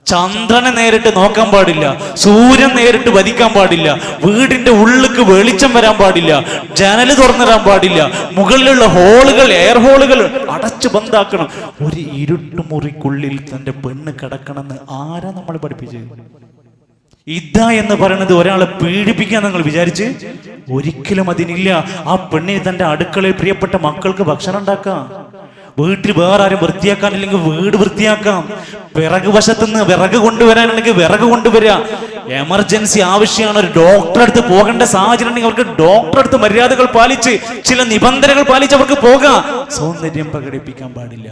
Speaker 1: ചന്ദ്രനെ നേരിട്ട് നോക്കാൻ പാടില്ല, സൂര്യൻ നേരിട്ട് വധിക്കാൻ പാടില്ല, വീടിന്റെ ഉള്ളിലേക്ക് വെളിച്ചം വരാൻ പാടില്ല, ജനല് തുറന്നിടാൻ പാടില്ല, മുകളിലുള്ള ഹോളുകൾ, എയർ ഹോളുകൾ അടച്ചു ബന്ധാക്കണം. ഒരു ഇരുട്ടുമുറിക്കുള്ളിൽ തന്റെ പെണ്ണ് കിടക്കണമെന്ന് ആരാ നമ്മൾ പഠിപ്പിച്ചത്? ഇദ്ദ എന്ന് പറയുന്നത് ഒരാളെ പീഡിപ്പിക്കാൻ നിങ്ങൾ വിചാരിച്ച്? ഒരിക്കലും അതിനില്ല. ആ പെണ്ണിന് തന്റെ അടുക്കളയിൽ പ്രിയപ്പെട്ട മക്കൾക്ക് ഭക്ഷണം ഉണ്ടാക്കാം. വീട്ടിൽ വേറെ ആരും വൃത്തിയാക്കാനില്ലെങ്കിൽ വീട് വൃത്തിയാക്കാം. വിറക് വശത്തുനിന്ന് വിറക് കൊണ്ടുവരാനുണ്ടെങ്കിൽ വിറക് കൊണ്ടുവരിക. എമർജൻസി ആവശ്യമാണ്, ഒരു ഡോക്ടറെ അടുത്ത് പോകേണ്ട സാഹചര്യം ഉണ്ടെങ്കിൽ അവർക്ക് ഡോക്ടറെ അടുത്ത് മര്യാദകൾ പാലിച്ച് ചില നിബന്ധനകൾ പാലിച്ച് അവർക്ക് പോകാം. സൗന്ദര്യം പ്രകടിപ്പിക്കാൻ പാടില്ല,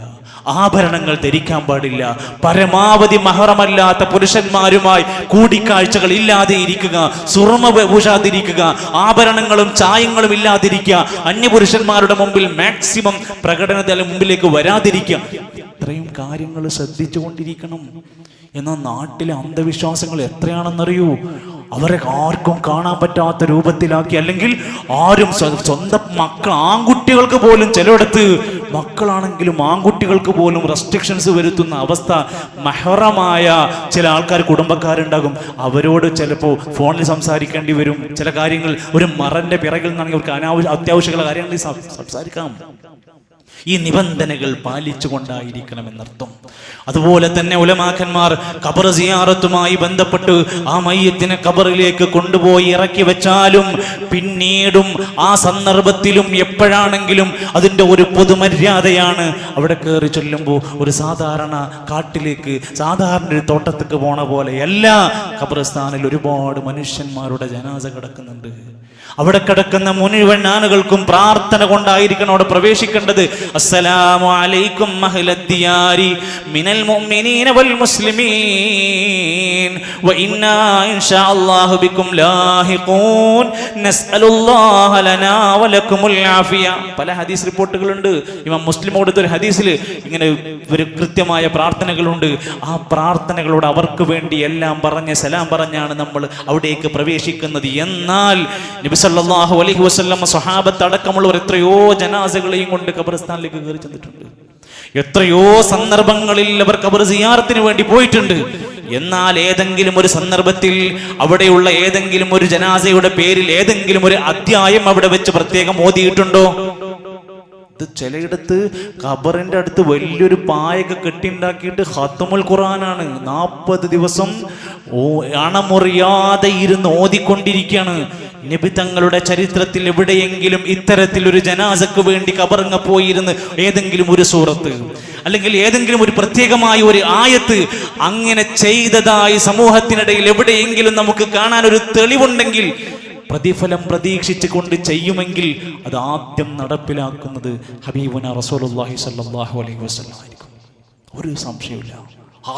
Speaker 1: ആഭരണങ്ങൾ ധരിക്കാൻ പാടില്ല, പരമാവധി മഹറമല്ലാത്ത പുരുഷന്മാരുമായി കൂടിക്കാഴ്ചകൾ ഇല്ലാതെ ഇരിക്കുക, സുർമ പൂശാതിരിക്കുക, ആഭരണങ്ങളും ചായങ്ങളും ഇല്ലാതിരിക്കുക, അന്യപുരുഷന്മാരുടെ മുമ്പിൽ മാക്സിമം പ്രകടനത്തിന് മുമ്പിലേക്ക് വരാതിരിക്കുക. ഇത്രയും കാര്യങ്ങൾ ശ്രദ്ധിച്ചുകൊണ്ടിരിക്കണം. എന്നാൽ നാട്ടിലെ അന്ധവിശ്വാസങ്ങൾ എത്രയാണെന്നറിയൂ. അവരെ ആർക്കും കാണാൻ പറ്റാത്ത രൂപത്തിലാക്കി, അല്ലെങ്കിൽ ആരും സ്വന്തം മക്കൾ, ആൺകുട്ടികൾക്ക് പോലും ചിലയിടത്ത് മക്കളാണെങ്കിലും ആൺകുട്ടികൾക്ക് പോലും റെസ്ട്രിക്ഷൻസ് വരുത്തുന്ന അവസ്ഥ. മെഹറമായ ചില ആൾക്കാർ, കുടുംബക്കാരുണ്ടാകും, അവരോട് ചിലപ്പോൾ ഫോണിൽ സംസാരിക്കേണ്ടി വരും. ചില കാര്യങ്ങൾ ഒരു മറന്റെ പിറകിൽ നിന്നാണെങ്കിൽ അവർക്ക് അത്യാവശ്യമുള്ള കാര്യങ്ങളിൽ സംസാരിക്കാം. ഈ നിബന്ധനകൾ പാലിച്ചുകൊണ്ടായിരിക്കണമെന്നർത്ഥം. അതുപോലെ തന്നെ ഉലമാക്കന്മാർ ഖബർ സിയാറത്തുമായി ബന്ധപ്പെട്ട് ആ മയ്യത്തിനെ ഖബറിലേക്ക് കൊണ്ടുപോയി ഇറക്കി വെച്ചാലും പിന്നീടും ആ സന്ദർഭത്തിലും എപ്പോഴാണെങ്കിലും അതിൻ്റെ ഒരു പൊതുമര്യാദയാണ്. അവിടെ കയറി ചൊല്ലുമ്പോൾ ഒരു സാധാരണ കാട്ടിലേക്ക്, സാധാരണ ഒരു തോട്ടത്തേക്ക് പോണ പോലെ എല്ലാ ഖബർസ്ഥാനിൽ ഒരുപാട് മനുഷ്യന്മാരുടെ ജനാസ കിടക്കുന്നുണ്ട്. അവിടെ കിടക്കുന്ന മുഴുവൻ ആളുകൾക്കും പ്രാർത്ഥന കൊണ്ടായിരിക്കണം അവിടെ പ്രവേശിക്കേണ്ടത്. അസ്സലാമു അലൈക്കും അഹ്ലദ്ദിയാരി മിനൽ മുഅ്മിനീന വൽ മുസ്ലിമീൻ വ ഇന്നാ ഇൻഷാ അല്ലാഹു ബിക്കും ലാഹിഖൂൻ നസ്അലുല്ലാഹ ലനാ വ ലക്കുമുൽ ആഫിയ. പല ഹദീസ് റിപ്പോർട്ടുകളുണ്ട്. ഇമാം മുസ്ലിം കൊടുത്ത ഒരു ഹദീസിൽ ഇങ്ങനെ ഒരു കൃത്യമായ പ്രാർത്ഥനകളുണ്ട്. ആ പ്രാർത്ഥനകളോട് അവർക്ക് വേണ്ടി എല്ലാം പറഞ്ഞ് സലാം പറഞ്ഞാണ് നമ്മൾ അവിടേക്ക് പ്രവേശിക്കുന്നത്. എന്നാൽ നബി സല്ലല്ലാഹു അലൈഹി വസല്ലം സ്വഹാബത്ത് അടക്കമുള്ളവർ എത്രയോ ജനാസകളെയും കൊണ്ട് ഖബർസ്ഥാനിലേക്ക് കയറി ചെന്നിട്ടുണ്ട്. എത്രയോ സന്ദർഭങ്ങളിൽ അവർ ഖബർ സിയാറത്തിന് വേണ്ടി പോയിട്ടുണ്ട്. എന്നാൽ ഏതെങ്കിലും ഒരു സന്ദർഭത്തിൽ അവിടെയുള്ള ഏതെങ്കിലും ഒരു ജനാസയുടെ പേരിൽ ഏതെങ്കിലും ഒരു അധ്യായം അവിടെ വെച്ച് പ്രത്യേകം ഓതിയിട്ടുണ്ടോ? ചിലയിടത്ത് ഖബറിന്റെ അടുത്ത് വലിയൊരു പായൊക്കെ കെട്ടിണ്ടാക്കിയിട്ട് ഖത്മുൽ ഖുർആനാണ്. 40 ദിവസം അണമുറിയാതെ ഇരുന്ന് ഓതിക്കൊണ്ടിരിക്കുകയാണ്. നബി തങ്ങളുടെ ചരിത്രത്തിൽ എവിടെയെങ്കിലും ഇത്തരത്തിലൊരു ജനാസക്ക് വേണ്ടി ഖബറിങ്ങ പോയിരുന്ന് ഏതെങ്കിലും ഒരു സൂറത്ത് അല്ലെങ്കിൽ ഏതെങ്കിലും ഒരു പ്രത്യേകമായ ഒരു ആയത്ത് അങ്ങനെ ചെയ്തതായി സമൂഹത്തിനിടയിൽ എവിടെയെങ്കിലും നമുക്ക് കാണാൻ ഒരു തെളിവുണ്ടെങ്കിൽ, പ്രതിഫലം പ്രതീക്ഷിച്ചു കൊണ്ട് ചെയ്യുമെങ്കിൽ അത് ആദ്യം നടപ്പിലാക്കുന്നത് ഹബീബുന റസൂലുള്ളാഹി സ്വല്ലല്ലാഹു അലൈഹി വസല്ലം ആയിരിക്കും. ഒരു സംശയമില്ല.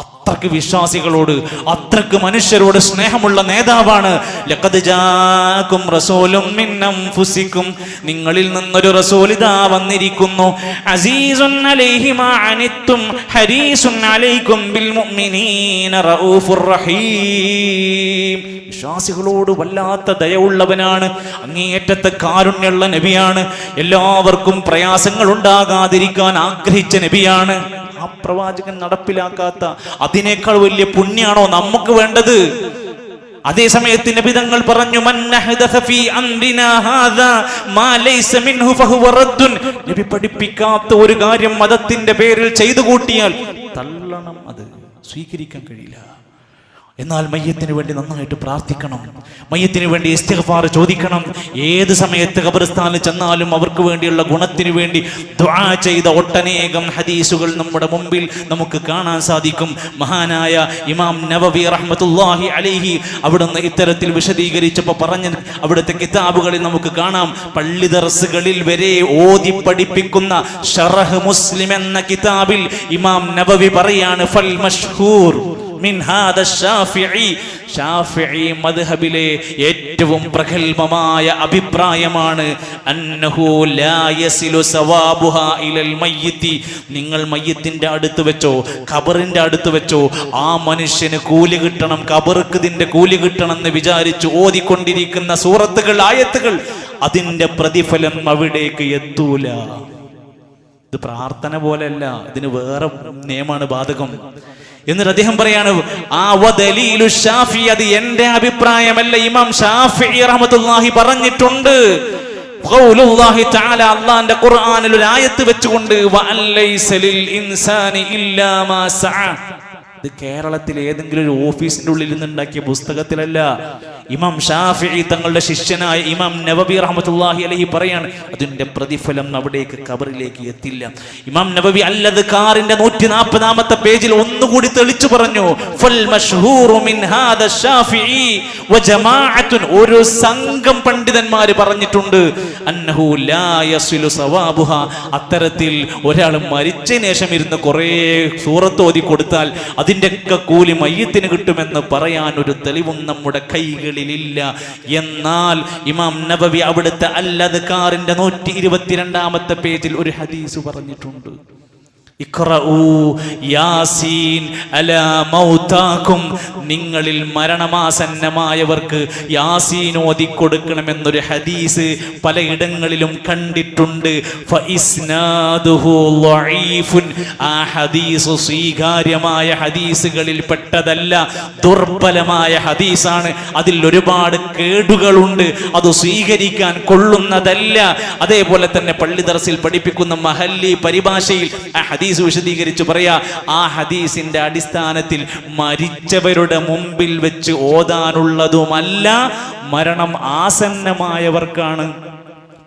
Speaker 1: അത്രക്ക് വിശ്വാസികളോട്, അത്രക്ക് മനുഷ്യരോട് സ്നേഹമുള്ള നേതാവാണ്. ലഖദ് ജാഅകും റസൂലും മിൻ അൻഫുസികും, നിങ്ങളിൽ നിന്നൊരു റസൂൽ ഇതാ വന്നിരിക്കുന്നു. അസീസുൻ അലൈഹി മാ അനിത്തും ഹരീസുൻ അലൈക്കും ബിൽ മുഅ്മിനീന റഊഫുർ റഹീം. വിശ്വാസികളോട് വല്ലാത്ത ദയവുള്ളവനാണ്, അങ്ങേയറ്റത്തെ കാരുണ്യമുള്ള നബിയാണ്, എല്ലാവർക്കും പ്രയാസങ്ങൾ ഉണ്ടാകാതിരിക്കാൻ ആഗ്രഹിച്ച നബിയാണ്. ആ പ്രവാചകൻ നടപ്പിലാക്കാത്ത അതിനേക്കാൾ വലിയ പുണ്യാണോ നമുക്ക് വേണ്ടത്? അതേ സമയത്ത് നബി തങ്ങൾ പറഞ്ഞു, മൻ അഹ്ദസ ഫീ അംരിനാ ഹാദാ മാ ലൈസ മിൻഹു ഫഹുവ റദ്ദുൻ. നബി പഠിപ്പിക്കാത്ത ഒരു കാര്യം മതത്തിന്റെ പേരിൽ ചെയ്തു കൂട്ടിയാൽ തള്ളണം, അത് സ്വീകരിക്കാൻ കഴിയില്ല. എന്നാൽ മയ്യത്തിന് വേണ്ടി നന്നായിട്ട് പ്രാർത്ഥിക്കണം, മയ്യത്തിന് വേണ്ടി ഇസ്തിഗ്ഫാർ ചോദിക്കണം. ഏത് സമയത്ത് ഖബർസ്ഥാനിൽ ചെന്നാലും അവർക്ക് വേണ്ടിയുള്ള ഗുണത്തിന് വേണ്ടി ദുആ ചെയ്ത ഒട്ടനേകം ഹദീസുകൾ നമ്മുടെ മുമ്പിൽ നമുക്ക് കാണാൻ സാധിക്കും. മഹാനായ ഇമാം നവവി റഹ്മത്തുള്ളാഹി അലൈഹി അവിടുന്ന് ഇത്തരത്തിൽ വിശദീകരിച്ചപ്പോൾ പറഞ്ഞ അവിടുത്തെ കിതാബുകളിൽ നമുക്ക് കാണാം. പള്ളി ദർസുകളിൽ വരെ ഓതി പഠിപ്പിക്കുന്ന ശറഹ് മുസ്ലിം എന്ന കിതാബിൽ ഇമാം നവവി പറയാണ്, ഫൽ മഷ്ഹൂർ മിൻ ഹാദ ശാഫിഈ, ശാഫിഈ മദ്ഹബിലെ ഏറ്റവും പ്രഗൽഭമായ അഭിപ്രായമാണ് അന്നഹു ലാ യസിലു സവാബുഹാ ഇലൽ മയ്യിത്തി. നിങ്ങൾ മയ്യത്തിന്റെ അടുത്ത് വെച്ചോ, ഖബറിന്റെ അടുത്ത് വെച്ചോ, ആ മനുഷ്യന് കൂലി കിട്ടണം, ഖബർക്ക് ഇതിന്റെ കൂലി കിട്ടണം എന്ന് വിചാരിച്ചു ഓതിക്കൊണ്ടിരിക്കുന്ന സൂറത്തുകൾ, ആയത്തുകൾ, അതിന്റെ പ്രതിഫലം അവിടേക്ക് എത്തൂല. ഇത് പ്രാർത്ഥന പോലെയല്ല, ഇതിന് വേറെ നിയമമാണ് ബാധകം. എന്നിട്ട് അദ്ദേഹം പറയാണ്, ആ വദലീലു ശാഫി, അത് എന്റെ അഭിപ്രായമല്ല, ഇമാം ശാഫിഈ റഹ്മത്തുള്ളാഹി പറഞ്ഞിട്ടുണ്ട്. ഖൗലുല്ലാഹി തആല, അല്ലാഹുവിന്റെ ഖുർആനിൽ ഒരു ആയത്ത് വെച്ചുകൊണ്ട്, വഅലൈസ ലിൽ ഇൻസാനി ഇല്ലാ മാ സഅ. ഇത് കേരളത്തിൽ ഏതെങ്കിലും ഒരു ഓഫീസിന്റെ ഉള്ളിൽ നിന്നുണ്ടാക്കിയ പുസ്തകത്തിലല്ല. ഇമാം ഷാഫിഈ തങ്ങളുടെ ശിഷ്യനായ ഇമാം നവവി റഹ്മത്തുള്ളാഹി അലൈഹി പറയാണ്, അതിന്റെ പ്രതിഫലം അവിടേക്ക് ഖബറിലേക്ക് എത്തില്ല. ഇമാം നവവി അൽ-അദ്കാറിന്റെ 140ാമത്തെ പേജിൽ ഒന്നുകൂടി തെളിച്ചു പറഞ്ഞു, ഫൽ മഷ്ഹൂറു മിൻ ഹാദ ശാഫിഈ വ ജമാഅത്തുൻ, ഒരു സംഘം പണ്ഡിതന്മാർ പറഞ്ഞിട്ടുണ്ട്, അന്നഹു ലാ യസിലു സവാബുഹാ, അത്തരത്തിൽ ഒരാൾ മരിച്ചതിന് ശേഷം ഇരുന്ന് കുറേ സൂറത്ത് ഓതി കൊടുത്താൽ അതിൻ്റെയൊക്കെ കൂലി മയ്യത്തിന് കിട്ടുമെന്ന് പറയാൻ ഒരു തെളിവും നമ്മുടെ കൈകളിലില്ല. എന്നാൽ ഇമാം നബവി അവിടുത്തെ അൽ-അദ്കാറിന്റെ 122ാമത്തെ പേജിൽ ഒരു ഹദീസ് പറഞ്ഞിട്ടുണ്ട്, ഇഖ്റഊ യാസീൻ അലാ മൗതാകും, നിങ്ങളിൽ മരണമാസന്നമായവർക്ക് യാസീൻ ഓതി കൊടുക്കണമെന്നൊരു ഹദീസ് പലയിടങ്ങളിലും കണ്ടിട്ടുണ്ട്. ഫഇസ്നാദുഹു ളഈഫുൻ, ആ ഹദീസ് സ്വീകാര്യമായ ഹദീസുകളിൽ പെട്ടതല്ല, ദുർബലമായ ഹദീസാണ്. അതിൽ ഒരുപാട് കേടുകളുണ്ട്, അത് സ്വീകരിക്കാൻ കൊള്ളുന്നതല്ല. അതേപോലെ തന്നെ പള്ളി ദർസിൽ പഠിപ്പിക്കുന്ന മഹല്ലി പരിഭാഷയിൽ ആ ഹദീസ് വിശദീകരിച്ചു പറയാ, ആ ഹദീസിന്റെ അടിസ്ഥാനത്തിൽ മരിച്ചവരുടെ മുമ്പിൽ വെച്ച് ഓതാനുള്ളതുമല്ല, മരണം ആസന്നമായവർക്കാണ്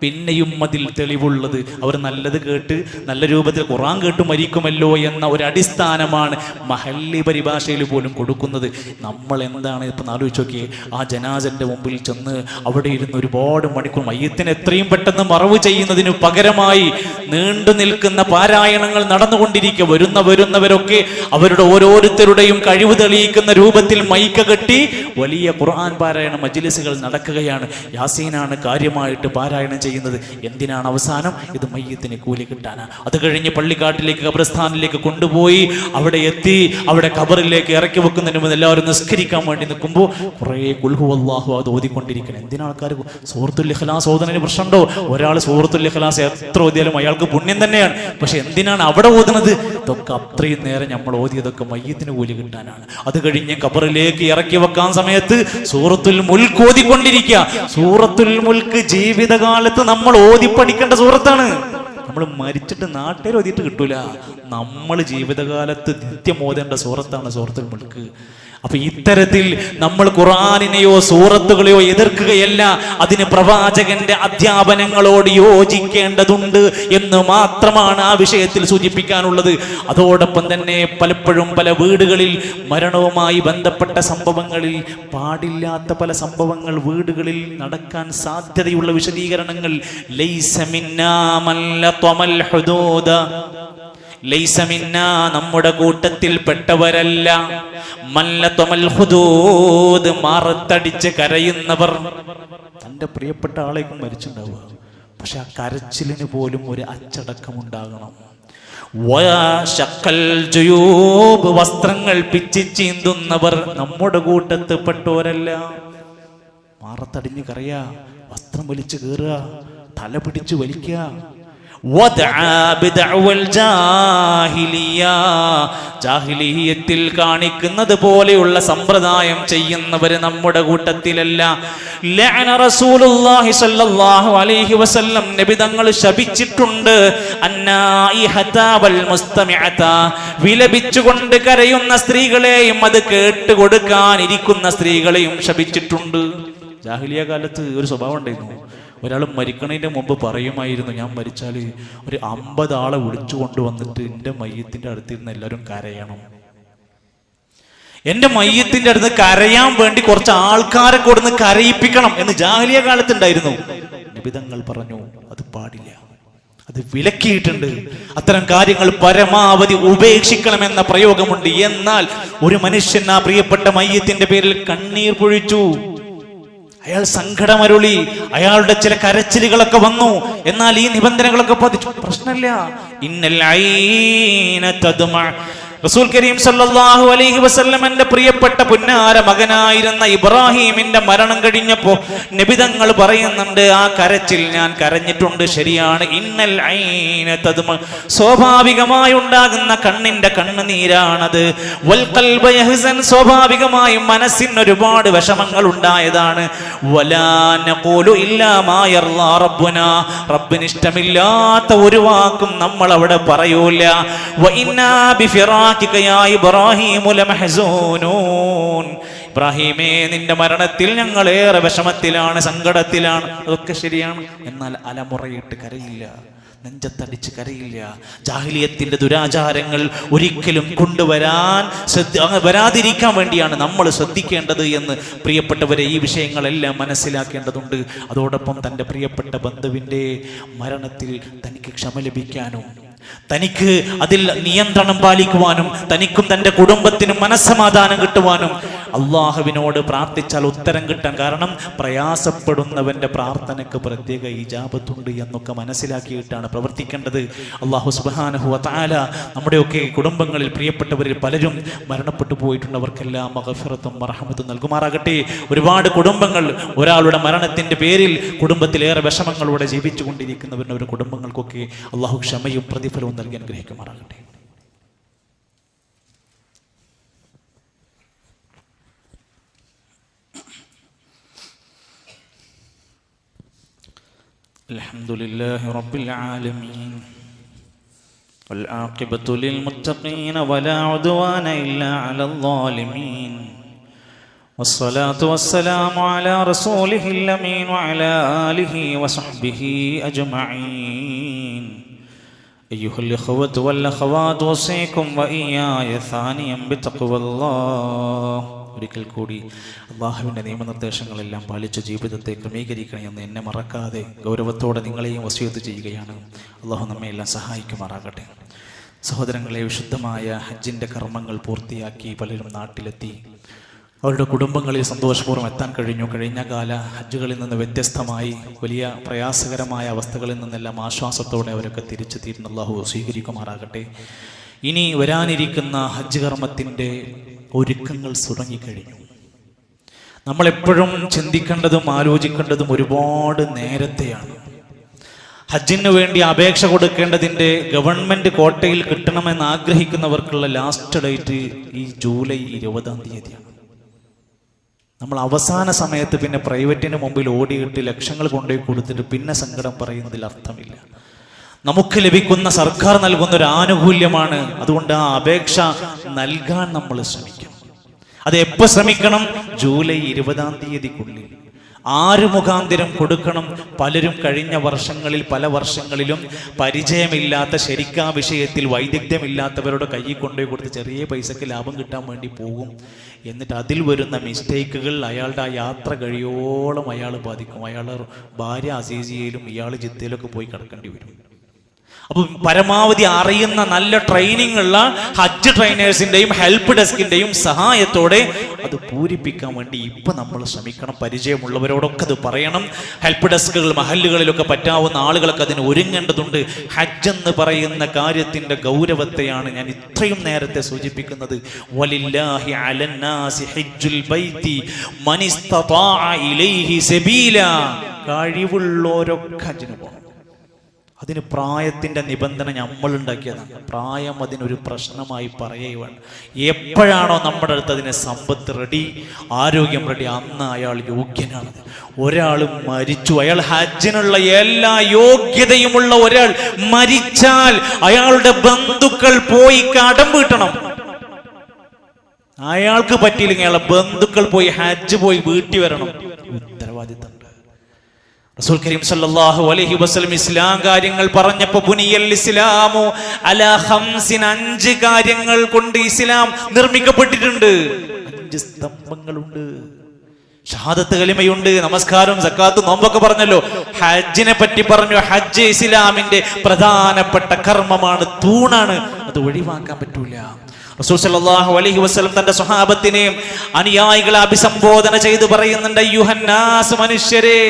Speaker 1: പിന്നെയും അതിൽ തെളിവുള്ളത്. അവർ നല്ലത് കേട്ട് നല്ല രൂപത്തിൽ ഖുർആൻ കേട്ട് മരിക്കുമല്ലോ എന്ന ഒരു അടിസ്ഥാനമാണ് മഹല്ലി പരിഭാഷയിൽ പോലും കൊടുക്കുന്നത്. നമ്മൾ എന്താണ് ഇപ്പം ആലോചിച്ച് നോക്കിയേ, ആ ജനാസന്റെ മുമ്പിൽ ചെന്ന് അവിടെ ഇരുന്ന് ഒരുപാട് മണിക്കൂർ മയ്യത്തിന് എത്രയും പെട്ടെന്ന് മറവ് ചെയ്യുന്നതിന് പകരമായി നീണ്ടു നിൽക്കുന്ന പാരായണങ്ങൾ നടന്നുകൊണ്ടിരിക്കുക. വരുന്നവരൊക്കെ അവരുടെ ഓരോരുത്തരുടെയും കഴിവ് തെളിയിക്കുന്ന രൂപത്തിൽ മൈക്ക കെട്ടി വലിയ ഖുർആൻ പാരായണ മജ്ലിസുകൾ നടക്കുകയാണ്. യാസീനാണ് കാര്യമായിട്ട് പാരായണം ചെയ്യുന്നത്. എന്തിനാണ്? അവസാനം ഇത് മയ്യത്തിന് കൂലി കിട്ടാനാണ്. അത് കഴിഞ്ഞ് പള്ളിക്കാട്ടിലേക്ക് ഖബർസ്ഥാനിലേക്ക് കൊണ്ടുപോയി അവിടെ എത്തി അവിടെ ഖബറിലേക്ക് ഇറക്കി വെക്കുന്നതിന് മുമ്പ് എല്ലാവരും നിസ്കരിക്കാൻ വേണ്ടി നിൽക്കുമ്പോൾ കുറേ ഖുൽ ഹുവല്ലാഹു അത് ഓതിക്കൊണ്ടിരിക്കണം. എന്തിനാണ് ആൾക്കാർ സൂറത്തുൽ ഇഖ്ലാസ് ഓതുന്നതിന് പ്രശ്നമുണ്ടോ? ഒരാൾ സൂറത്തുൽ ഇഖ്ലാസ് എത്ര ഓതിയാലും അയാൾക്ക് പുണ്യം തന്നെയാണ്. പക്ഷെ എന്തിനാണ് അവിടെ ഓതുന്നത്? ഇതൊക്കെ അത്രയും നേരം നമ്മൾ ഓതിയതൊക്കെ മയ്യത്തിന് കൂലി കിട്ടാനാണ്. അത് കഴിഞ്ഞ് ഖബറിലേക്ക് ഇറക്കി വെക്കാൻ സമയത്ത് സൂറത്തുൽ മുൽക്ക് ഓതിക്കൊണ്ടിരിക്കുക. സൂറത്തുൽ മുൽക്ക് ജീവിതകാലത്ത് നമ്മൾ ഓതി പഠിക്കേണ്ട സൂറത്താണ്. നമ്മൾ മരിച്ചിട്ട് നാട്ടുകാർ ഓതിയിട്ട് കിട്ടൂല. നമ്മൾ ജീവിതകാലത്ത് നിത്യം ഓതേണ്ട സൂറത്താണ് സൂറത്തുൽ മുൽക്ക്. അപ്പൊ ഇത്തരത്തിൽ നമ്മൾ ഖുർആനിനെയോ സൂറത്തുകളെയോ എതിർക്കുകയല്ല, അതിന് പ്രവാചകന്റെ അധ്യാപനങ്ങളോട് യോജിക്കേണ്ടതുണ്ട് എന്ന് മാത്രമാണ് ആ വിഷയത്തിൽ സൂചിപ്പിക്കാനുള്ളത്. അതോടൊപ്പം തന്നെ പലപ്പോഴും പല വീടുകളിൽ മരണവുമായി ബന്ധപ്പെട്ട സംഭവങ്ങളിൽ പാടില്ലാത്ത പല സംഭവങ്ങൾ വീടുകളിൽ നടക്കാൻ സാധ്യതയുള്ള വിശദീകരണങ്ങൾ ലൈസ മിന്നാ മൻ ലതമൽ ഹുദൂദ, ലൈസ മിന്നാ നമ്മുടെ കൂട്ടത്തിൽ പെട്ടവരല്ല, മല്ലതമൽ ഹുദൂദ് മാറത്തടിച്ച് കരയുന്നവർ. തൻ്റെ പ്രിയപ്പെട്ട ആളേക്കും മരിച്ചിട്ടുണ്ടാവുക, പക്ഷെ ആ കരച്ചിലിന് പോലും ഒരു അച്ചടക്കമുണ്ടാകണം. വസ്ത്രങ്ങൾ പിച്ചി ചീന്തുന്നവർ നമ്മുടെ കൂട്ടത്തിൽ പെട്ടവരല്ല. മാറത്തടിഞ്ഞ് കരയാ, വസ്ത്രം വലിച്ചു കീറുക, തല പിടിച്ചു വലിക്കുക. ജാഹിലിയ്യത്തിൽ കാണിക്കുന്നത് പോലെയുള്ള സമ്പ്രദായം ചെയ്യുന്നവര് നമ്മുടെ കൂട്ടത്തിലല്ല. ലഅന റസൂലുള്ളാഹി സ്വല്ലല്ലാഹു അലൈഹി വസല്ലം, നബി തങ്ങൾ ശപിച്ചിട്ടുണ്ട്. അന്നായിഹത വൽ മുസ്തമിഅത, വിലപിച്ചുകൊണ്ട് കരയുന്ന സ്ത്രീകളെയും അത് കേട്ടുകൊടുക്കാൻ ഇരിക്കുന്ന സ്ത്രീകളെയും ശപിച്ചിട്ടുണ്ട്. ജാഹിലിയ കാലത്ത് ഒരു സ്വഭാവം ഉണ്ടായിരുന്നു. ഒരാൾ മരിക്കണതിൻ്റെ മുമ്പ് പറയുമായിരുന്നു, ഞാൻ മരിച്ചാൽ ഒരു 50 ആളെ വിളിച്ചു കൊണ്ടുവന്നിട്ട് എൻ്റെ മയ്യത്തിൻ്റെ അടുത്തിരുന്ന് എല്ലാവരും കരയണം. എൻ്റെ മയ്യത്തിൻ്റെ അടുത്ത് കരയാൻ വേണ്ടി കുറച്ച് ആൾക്കാരെ കൊടുന്ന് കരയിപ്പിക്കണം എന്ന് ജാഹിലിയ കാലത്തുണ്ടായിരുന്നു. നിബിധങ്ങൾ പറഞ്ഞു അത് പാടില്ല, അത് വിലക്കിയിട്ടുണ്ട്. അത്തരം കാര്യങ്ങൾ പരമാവധി ഉപേക്ഷിക്കണമെന്ന പ്രയോഗമുണ്ട്. എന്നാൽ ഒരു മനുഷ്യൻ ആ പ്രിയപ്പെട്ട മയ്യത്തിന്റെ പേരിൽ കണ്ണീർ പൊഴിച്ചു, അയാൾ സങ്കടമരുളി, അയാളുടെ ചില കരച്ചിലുകളൊക്കെ വന്നു. എന്നാൽ ഈ നിബന്ധനകളൊക്കെ പതിച്ചു, പ്രശ്നമില്ല. ഇന്നൽ ഐന തദ്മഅ, റസൂൽ കരീം സല്ലല്ലാഹു അലൈഹി വസല്ലമന്റെ പ്രിയപ്പെട്ട പുന്നാര മകനായിരുന്ന ഇബ്രാഹീമിന്റെ മരണം കഴിഞ്ഞപ്പോ നബിതങ്ങൾ പറയുന്നുണ്ട്, ആ കരച്ചിൽ ഞാൻ കരഞ്ഞിട്ടുണ്ട്, ശരിയാണ്. ഇന്നൽ ഐന തദ്മഅ, സ്വാഭാവികമായി ഉണ്ടാകുന്ന കണ്ണിന്റെ കണ്ണുനീരാണത്. വൽ ഖൽബ യഹ്സൻ, സ്വാഭാവികമായും മനസ്സിന് ഒരുപാട് വിഷമങ്ങൾ ഉണ്ടായതാണ്. വലാ നഖൂലു ഇല്ലാ മാ യർളാ റബ്ബുനാ, റബ്ബിന് ഇഷ്ടമില്ലാത്ത ഒരു വാക്കും നമ്മൾ അവിടെ പറയൂല. വ ഇന്നാ ബിഫിറാ ഇബ്രാഹിമേ, നിന്റെ മരണത്തിൽ ഞങ്ങളേറെ വിഷമത്തിലാണ്, സങ്കടത്തിലാണ്. അതൊക്കെ ശരിയാണ്. എന്നാൽ അലമുറയിട്ട് കരയില്ല, നെഞ്ചത്തടിച്ച് കരയില്ല. ജാഹിലിയത്തിന്റെ ദുരാചാരങ്ങൾ ഒരിക്കലും വരാതിരിക്കാൻ വേണ്ടിയാണ് നമ്മൾ ശ്രദ്ധിക്കേണ്ടത് എന്ന് പ്രിയപ്പെട്ടവരെ ഈ വിഷയങ്ങളെല്ലാം മനസ്സിലാക്കേണ്ടതുണ്ട്. അതോടൊപ്പം തൻ്റെ പ്രിയപ്പെട്ട ബന്ധുവിൻ്റെ മരണത്തിൽ തനിക്ക് ക്ഷമ ലഭിക്കാനും തനിക്ക് അതിൽ നിയന്ത്രണം പാലിക്കുവാനും തനിക്കും തൻ്റെ കുടുംബത്തിനും മനസ്സമാധാനം കിട്ടുവാനും അള്ളാഹുവിനോട് പ്രാർത്ഥിച്ചാൽ ഉത്തരം കിട്ടാൻ, കാരണം പ്രയാസപ്പെടുന്നവന്റെ പ്രാർത്ഥനയ്ക്ക് പ്രത്യേക ഇജാബത്തുണ്ട് എന്നൊക്കെ മനസ്സിലാക്കിയിട്ടാണ് പ്രവർത്തിക്കേണ്ടത്. അള്ളാഹു സുബ്ഹാനഹു വ തആല നമ്മുടെയൊക്കെ കുടുംബങ്ങളിൽ പ്രിയപ്പെട്ടവരിൽ പലരും മരണപ്പെട്ടു പോയിട്ടുണ്ട്, അവർക്കെല്ലാം മഗ്ഫിറത്തും റഹ്മത്തും നൽകുമാറാകട്ടെ. ഒരുപാട് കുടുംബങ്ങൾ ഒരാളുടെ മരണത്തിന്റെ പേരിൽ കുടുംബത്തിലേറെ വിഷമങ്ങളോടെ ജീവിച്ചു കൊണ്ടിരിക്കുന്നവരുടെ കുടുംബങ്ങൾക്കൊക്കെ അള്ളാഹു ക്ഷമയും പ്രതിഫലവും നൽകി അനുഗ്രഹിക്കുമാറാകട്ടെ. الحمدلله رب العالمين والعاقبة للمتقين ولا عدوان إلا على الظالمين والصلاة والسلام على رسوله الأمين وعلى آله وصحبه أجمعين. أيها الإخوة والأخوات أوصيكم وإياي ثانيا بتقوى الله. ഒരിക്കൽ കൂടി അള്ളാഹുവിൻ്റെ നിയമനിർദ്ദേശങ്ങളെല്ലാം പാലിച്ച ജീവിതത്തെ ക്രമീകരിക്കണമെന്ന് എന്നെ മറക്കാതെ ഗൗരവത്തോടെ നിങ്ങളെയും വസിയത്ത് ചെയ്യുകയാണ്. അള്ളാഹു നമ്മെ എല്ലാം സഹായിക്കുമാറാകട്ടെ. സഹോദരങ്ങളെ, വിശുദ്ധമായ ഹജ്ജിൻ്റെ കർമ്മങ്ങൾ പൂർത്തിയാക്കി പലരും നാട്ടിലെത്തി. അവരുടെ കുടുംബങ്ങളിൽ സന്തോഷപൂർവ്വം എത്താൻ കഴിഞ്ഞു. കഴിഞ്ഞ കാല ഹജ്ജുകളിൽ നിന്ന് വ്യത്യസ്തമായി വലിയ പ്രയാസകരമായ അവസ്ഥകളിൽ നിന്നെല്ലാം ആശ്വാസത്തോടെ അവരൊക്കെ തിരിച്ചെത്തിയിരുന്നു. അള്ളാഹു സ്വീകരിക്കുമാറാകട്ടെ. ഇനി വരാനിരിക്കുന്ന ഹജ്ജ് കർമ്മത്തിൻ്റെ ഒരുക്കങ്ങൾ തുടങ്ങിക്കഴിഞ്ഞു. നമ്മളെപ്പോഴും ചിന്തിക്കേണ്ടതും ആലോചിക്കേണ്ടതും ഒരുപാട് നേരത്തെയാണ്. ഹജ്ജിന് വേണ്ടി അപേക്ഷ കൊടുക്കേണ്ടതിൻ്റെ ഗവൺമെൻറ് കോട്ടയിൽ കിട്ടണമെന്ന് ആഗ്രഹിക്കുന്നവർക്കുള്ള ലാസ്റ്റ് ഡേറ്റ് ഈ ജൂലൈ 20-ാം തീയതിയാണ്. നമ്മൾ അവസാന സമയത്ത് പിന്നെ പ്രൈവറ്റിന് മുമ്പിൽ ഓടിയിട്ട് ലക്ഷങ്ങൾ കൊണ്ടുപോയി കൊടുത്തിട്ട് പിന്നെ സങ്കടം പറയുന്നതിൽ അർത്ഥമില്ല. നമുക്ക് ലഭിക്കുന്ന സർക്കാർ നൽകുന്ന ഒരു ആനുകൂല്യമാണ്. അതുകൊണ്ട് ആ അപേക്ഷ നൽകാൻ നമ്മൾ ശ്രമിക്കണം. അത് എപ്പോൾ ശ്രമിക്കണം? ജൂലൈ 20-ാം തീയതിക്കുള്ളിൽ. ആര് മുഖാന്തരം കൊടുക്കണം? പലരും കഴിഞ്ഞ വർഷങ്ങളിൽ പല വർഷങ്ങളിലും പരിചയമില്ലാത്ത, ശരിക്കാ വിഷയത്തിൽ വൈദഗ്ധ്യമില്ലാത്തവരുടെ കയ്യിൽ കൊണ്ടുപോയി കൊടുത്ത് ചെറിയ പൈസക്ക് ലാഭം കിട്ടാൻ വേണ്ടി പോകും. എന്നിട്ട് അതിൽ വരുന്ന മിസ്റ്റേക്കുകൾ അയാളുടെ ആ യാത്ര കഴിയോളം അയാൾ ബാധിക്കും. അയാളുടെ ഭാര്യ അസീസിയയിലും ഇയാൾ ജിദ്ദയിലൊക്കെ പോയി കിടക്കേണ്ടി വരും. അപ്പൊ പരമാവധി അറിയുന്ന നല്ല ട്രെയിനിങ് ഉള്ള ഹജ്ജ് ട്രെയിനേഴ്സിന്റെയും ഹെൽപ്പ് ഡെസ്കിന്റെയും സഹായത്തോടെ അത് പൂരിപ്പിക്കാൻ വേണ്ടി ഇപ്പൊ നമ്മൾ ശ്രമിക്കണം. പരിചയമുള്ളവരോടൊക്കെ അത് പറയണം. ഹെൽപ്പ് ഡെസ്കുകൾ മഹല്ലുകളിലൊക്കെ പറ്റാവുന്ന ആളുകളൊക്കെ അതിന് ഒരുങ്ങേണ്ടതുണ്ട്. ഹജ്ജ് എന്ന് പറയുന്ന കാര്യത്തിന്റെ ഗൗരവത്തെയാണ് ഞാൻ ഇത്രയും നേരത്തെ സൂചിപ്പിക്കുന്നത്. വലില്ലാഹി അലന്നാസി ഹജ്ജുൽ ബൈത്തി മനിസ്തതാഅ ഇലൈഹി സബീല. കഴിവുള്ളവരൊക്കെ ഹജ്ജിന് പോകണം. അതിന് പ്രായത്തിൻ്റെ നിബന്ധന നമ്മൾ ഉണ്ടാക്കിയതാണ്. പ്രായം അതിനൊരു പ്രശ്നമായി പറയുകയാണ്. എപ്പോഴാണോ നമ്മുടെ അടുത്ത് അതിന് സമ്പത്ത് റെഡി, ആരോഗ്യം റെഡി, അന്ന് അയാൾ യോഗ്യനാണ്. ഒരാൾ മരിച്ചു, അയാൾ ഹജ്ജിനുള്ള എല്ലാ യോഗ്യതയുമുള്ള ഒരാൾ മരിച്ചാൽ അയാളുടെ ബന്ധുക്കൾ പോയി കടം വീട്ടണം. അയാൾക്ക് പറ്റിയില്ലെങ്കിൽ അയാളുടെ ബന്ധുക്കൾ പോയി ഹജ്ജ് പോയി വീട്ടി വരണം. ഉത്തരവാദിത്തം. റസൂൽ കരീം സല്ലല്ലാഹു അലൈഹി വസല്ലം ഇസ്ലാം കാര്യങ്ങൾ പറഞ്ഞപ്പോൾ ബുനിയൽ ഇസ്ലാമു അലാ ഖംസിൻ, 5 കാര്യങ്ങൾ കൊണ്ട് ഇസ്ലാം നിർമ്മിക്കപ്പെട്ടിട്ടുണ്ട്. 5 സ്തംഭങ്ങളുണ്ട്. ഷഹാദത്ത് കലിമയുണ്ട്, നമസ്കാരം, സക്കാത്ത്, നോമ്പൊക്കെ പറഞ്ഞല്ലോ. ഹജ്ജിനെ പറ്റി പറഞ്ഞു. ഹജ്ജ് ഇസ്ലാമിന്റെ പ്രധാനപ്പെട്ട കർമ്മമാണ്, തൂണാണ്. അത് ഒഴിവാക്കാൻ പറ്റൂല. റസൂൽ സല്ലല്ലാഹു അലൈഹി വസല്ലം തന്റെ സ്വഹാബത്തിനെ അനുയായികളെ അഭിസംബോധന ചെയ്ത് പറയുന്നുണ്ട്, അയ്യുഹന്നാസ്, മനുഷ്യരെ,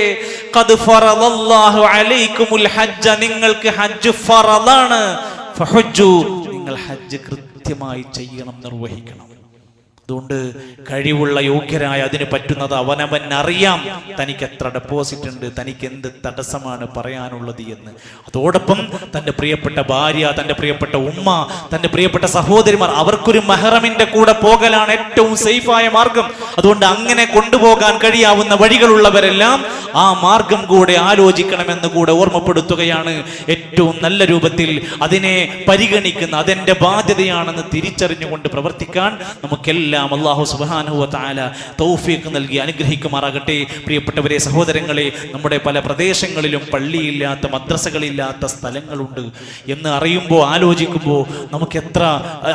Speaker 1: ഖദ് ഫറളല്ലാഹു അലൈക്കുമുൽ ഹജ്ജ, നിങ്ങൾക്ക് ഹജ്ജ് ഫറളാണ്. ഫഹജ്ജു, നിങ്ങൾ ഹജ്ജ് കൃത്യമായി ചെയ്യണം, നിർവഹിക്കണം. അതുകൊണ്ട് കഴിവുള്ള യോഗ്യരായ അതിന് പറ്റുന്നത് അവനവൻ അറിയാം. തനിക്ക് എത്ര ഡെപ്പോസിറ്റ് ഉണ്ട്, തനിക്ക് എന്ത് തടസ്സമാണ് പറയാനുള്ളത് എന്ന്. അതോടൊപ്പം തൻ്റെ പ്രിയപ്പെട്ട ഭാര്യ, തൻ്റെ പ്രിയപ്പെട്ട ഉമ്മ, തൻ്റെ പ്രിയപ്പെട്ട സഹോദരിമാർ, അവർക്കൊരു മെഹ്റമിന്റെ കൂടെ പോകലാണ് ഏറ്റവും സേഫായ മാർഗം. അതുകൊണ്ട് അങ്ങനെ കൊണ്ടുപോകാൻ കഴിയാവുന്ന വഴികളുള്ളവരെല്ലാം ആ മാർഗം കൂടെ ആലോചിക്കണമെന്ന് കൂടെ ഓർമ്മപ്പെടുത്തുകയാണ്. ഏറ്റവും നല്ല രൂപത്തിൽ അതിനെ പരിഗണിക്കുന്ന, അതെന്റെ ബാധ്യതയാണെന്ന് തിരിച്ചറിഞ്ഞുകൊണ്ട് പ്രവർത്തിക്കാൻ നമുക്കെല്ലാം അല്ലാഹു സുബ്ഹാനഹു വ തആല തൗഫീഖ് നൽകി അനുഗ്രഹിക്കുമാറാകട്ടെ. പ്രിയപ്പെട്ടവരെ, സഹോദരങ്ങളെ, നമ്മുടെ പല പ്രദേശങ്ങളിലും പള്ളിയില്ലാത്ത, മദ്രസകളില്ലാത്ത സ്ഥലങ്ങളുണ്ട് എന്ന് അറിയുമ്പോൾ, ആലോചിക്കുമ്പോൾ നമുക്ക് എത്ര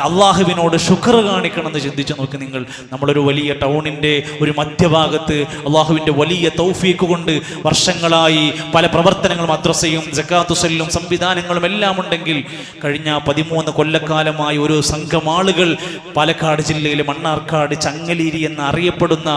Speaker 1: അള്ളാഹുവിനോട് ശുക്ർ കാണിക്കണമെന്ന് ചിന്തിച്ചു നോക്ക് നിങ്ങൾ. നമ്മളൊരു വലിയ ടൗണിന്റെ ഒരു മധ്യഭാഗത്ത് അള്ളാഹുവിന്റെ വലിയ തൗഫീഖ് കൊണ്ട് വർഷങ്ങളായി പല പ്രവർത്തനങ്ങളും, മദ്രസയും സക്കാത്തുസല്ലും സംവിധാനങ്ങളും എല്ലാം ഉണ്ടെങ്കിൽ, കഴിഞ്ഞ 13 കൊല്ലക്കാലമായി ഒരു സംഘം ആളുകൾ പാലക്കാട് ജില്ലയിലെ മണ്ണാർക്കാട് ചങ്ങലേരി എന്ന് അറിയപ്പെടുന്ന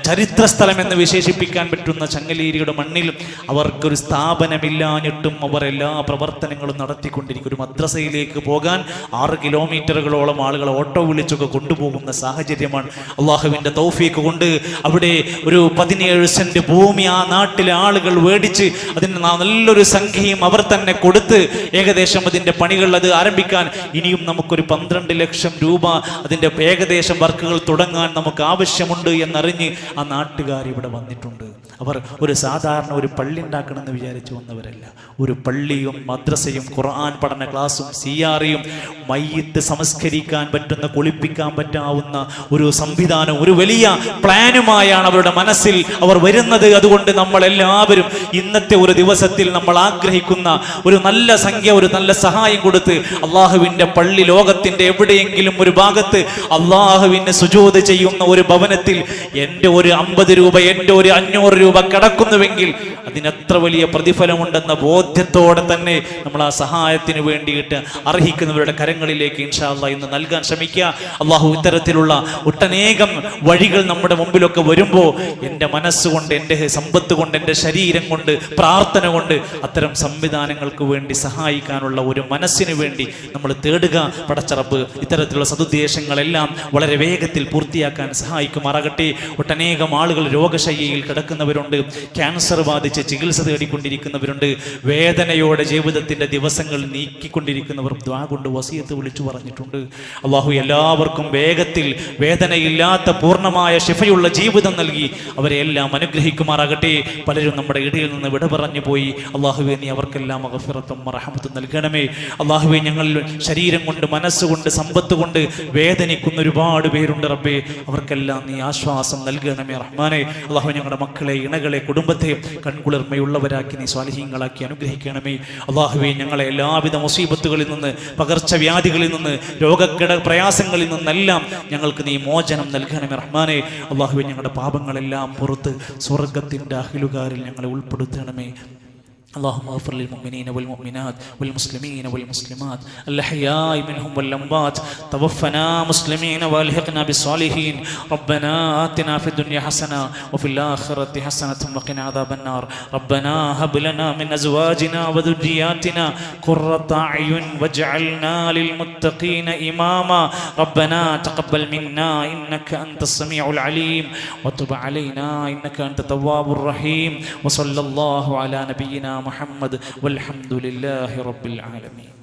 Speaker 1: ചരിത്ര സ്ഥലം എന്ന് വിശേഷിപ്പിക്കാൻ പറ്റുന്ന ചങ്ങലേരിയുടെ മണ്ണിൽ അവർക്കൊരു സ്ഥാപനമില്ലാഞ്ഞിട്ടും അവർ എല്ലാ പ്രവർത്തനങ്ങളും നടത്തിക്കൊണ്ടിരിക്കും. ഒരു മദ്രസയിലേക്ക് പോകാൻ 6 കിലോമീറ്ററുകളോളം ആളുകൾ ഓട്ടോ വിളിച്ചൊക്കെ കൊണ്ടുപോകുന്ന സാഹചര്യമാണ്. അള്ളാഹുവിന്റെ തൗഫീഖ് കൊണ്ട് അവിടെ ഒരു 17 സെന്റ് ഭൂമി ആ നാട്ടിലെ ആളുകൾ മേടിച്ച് അതിന് നല്ലൊരു സംഖ്യയും അവർ തന്നെ കൊടുത്ത് ഏകദേശം അതിന്റെ പണികൾ അത് ആരംഭിക്കാൻ ഇനിയും നമുക്കൊരു 12 ലക്ഷം രൂപ അതിന്റെ ഏകദേശം വർക്കുകൾ തുടങ്ങാൻ നമുക്ക് ആവശ്യമുണ്ട് എന്നറിഞ്ഞ് ആ നാട്ടുകാർ ഇവിടെ വന്നിട്ടുണ്ട്. അവർ ഒരു സാധാരണ ഒരു പള്ളി ഉണ്ടാക്കണമെന്ന് വിചാരിച്ചു വന്നവരല്ല. ഒരു പള്ളിയും മദ്രസയും ഖുർആൻ പഠന ക്ലാസും സിയാറിയും മയ്യിത്ത് സംസ്കരിക്കാൻ പറ്റുന്ന, കുളിപ്പിക്കാൻ പറ്റാവുന്ന ഒരു സംവിധാനം, ഒരു വലിയ പ്ലാനുമായാണ് അവരുടെ മനസ്സിൽ അവർ വരുന്നത്. അതുകൊണ്ട് നമ്മൾ എല്ലാവരും ഇന്നത്തെ ഒരു ദിവസത്തിൽ നമ്മൾ ആഗ്രഹിക്കുന്ന ഒരു നല്ല സംഖ്യ, ഒരു നല്ല സഹായം കൊടുത്ത് അള്ളാഹുവിന്റെ പള്ളി ലോകത്തിന്റെ എവിടെയെങ്കിലും ഒരു ഭാഗത്ത് അള്ളാഹുവിന് സുജൂദ് ചെയ്യുന്ന ഒരു ഭവനത്തിൽ എൻ്റെ ഒരു 50 രൂപ, എൻ്റെ ഒരു 500 രൂപ കിടക്കുന്നുവെങ്കിൽ അതിനെത്ര വലിയ പ്രതിഫലമുണ്ടെന്ന ബോധ്യത്തോടെ തന്നെ നമ്മൾ ആ സഹായത്തിന് വേണ്ടിയിട്ട് അർഹിക്കുന്നവരുടെ കരങ്ങളിലേക്ക് ഇൻഷാ അല്ലാഹ് ഇന്ന് നൽകാൻ ശ്രമിക്കുക. അള്ളാഹു ഇത്തരത്തിലുള്ള ഒട്ടനേകം വഴികൾ നമ്മുടെ മുമ്പിലൊക്കെ വരുമ്പോൾ എൻ്റെ മനസ്സുകൊണ്ട്, എൻ്റെ സമ്പത്ത് കൊണ്ട്, എൻ്റെ ശരീരം കൊണ്ട്, പ്രാർത്ഥന കൊണ്ട് അത്തരം സംവിധാനങ്ങൾക്ക് വേണ്ടി സഹായിക്കാനുള്ള ഒരു മനസ്സിന് വേണ്ടി നമ്മൾ തേടുക. പടച്ച റബ്ബ് ഇത്തരത്തിലുള്ള സദുദ്ദേശങ്ങളെല്ലാം വളരെ വേഗത്തിൽ പൂർത്തിയാക്കാൻ സഹായിക്കുമാറാകട്ടെ. ഒട്ടനേകം ആളുകൾ രോഗശയ്യയിൽ കിടക്കുന്നവരുണ്ട്, ക്യാൻസർ ബാധിച്ച് ചികിത്സ തേടിക്കൊണ്ടിരിക്കുന്നവരുണ്ട്, വേദനയോടെ ജീവിതത്തിൻ്റെ ദിവസങ്ങൾ നീക്കിക്കൊണ്ടിരിക്കുന്നവർ ദ്വാ കൊണ്ട് വസിയത്ത് വിളിച്ചു പറഞ്ഞിട്ടുണ്ട്. അള്ളാഹു എല്ലാവർക്കും വേഗത്തിൽ വേദനയില്ലാത്ത പൂർണ്ണമായ ശിഫയുള്ള ജീവിതം നൽകി അവരെ എല്ലാം അനുഗ്രഹിക്കുമാറാകട്ടെ. പലരും നമ്മുടെ ഇടയിൽ നിന്ന് വിട പറഞ്ഞു പോയി. അള്ളാഹുവേ, നീ അവർക്കെല്ലാം മഗ്ഫിറത്തും റഹ്മത്തും നൽകണമേ. അള്ളാഹുവേ, ഞങ്ങൾ ശരീരം കൊണ്ട് മനസ്സുകൊണ്ട് സമ്പത്ത് കൊണ്ട് വേദനിക്കുന്ന ഒരുപാട് പേരുണ്ട് റബ്ബേ, അവർക്കെല്ലാം നീ ആശ്വാസം നൽകണമേ റഹ്മാനെ. അള്ളാഹു ഞങ്ങളുടെ മക്കളെ, ഇണകളെ, കുടുംബത്തെ കൺകുളിർമയുള്ളവരാക്കി നീ സ്വാലിഹീങ്ങളാക്കി അനുഗ്രഹിക്കണമേ. അള്ളാഹുവേ, ഞങ്ങളെ എല്ലാവിധ മുസീബത്തുകളിൽ നിന്ന്, പകർച്ചവ്യാധികളിൽ നിന്ന്, പ്രയാസങ്ങളിൽ നിന്നെല്ലാം ഞങ്ങൾക്ക് നീ മോചനം നൽകണമേ റഹ്മാനെ. അള്ളാഹുവേ, ഞങ്ങളുടെ പാപങ്ങളെല്ലാം പുറത്ത് സ്വർഗത്തിൻ്റെ അഹ്ലുകാരിൽ ഞങ്ങളെ ഉൾപ്പെടുത്തണമേ. اللهم اغفر للمؤمنين والمؤمنات والمسلمين والمسلمات الأحياء منهم والأموات توفنا مسلمين والحقنا بالصالحين. ربنا آتنا في الدنيا حسنة وفي الآخرة حسنة وقنا عذاب النار. ربنا هب لنا من أزواجنا وذرياتنا قرة أعين واجعلنا للمتقين إماما. ربنا تقبل منا إنك أنت السميع العليم وتب علينا إنك أنت التواب الرحيم. وصلى الله على نبينا محمد والحمد لله رب العالمين.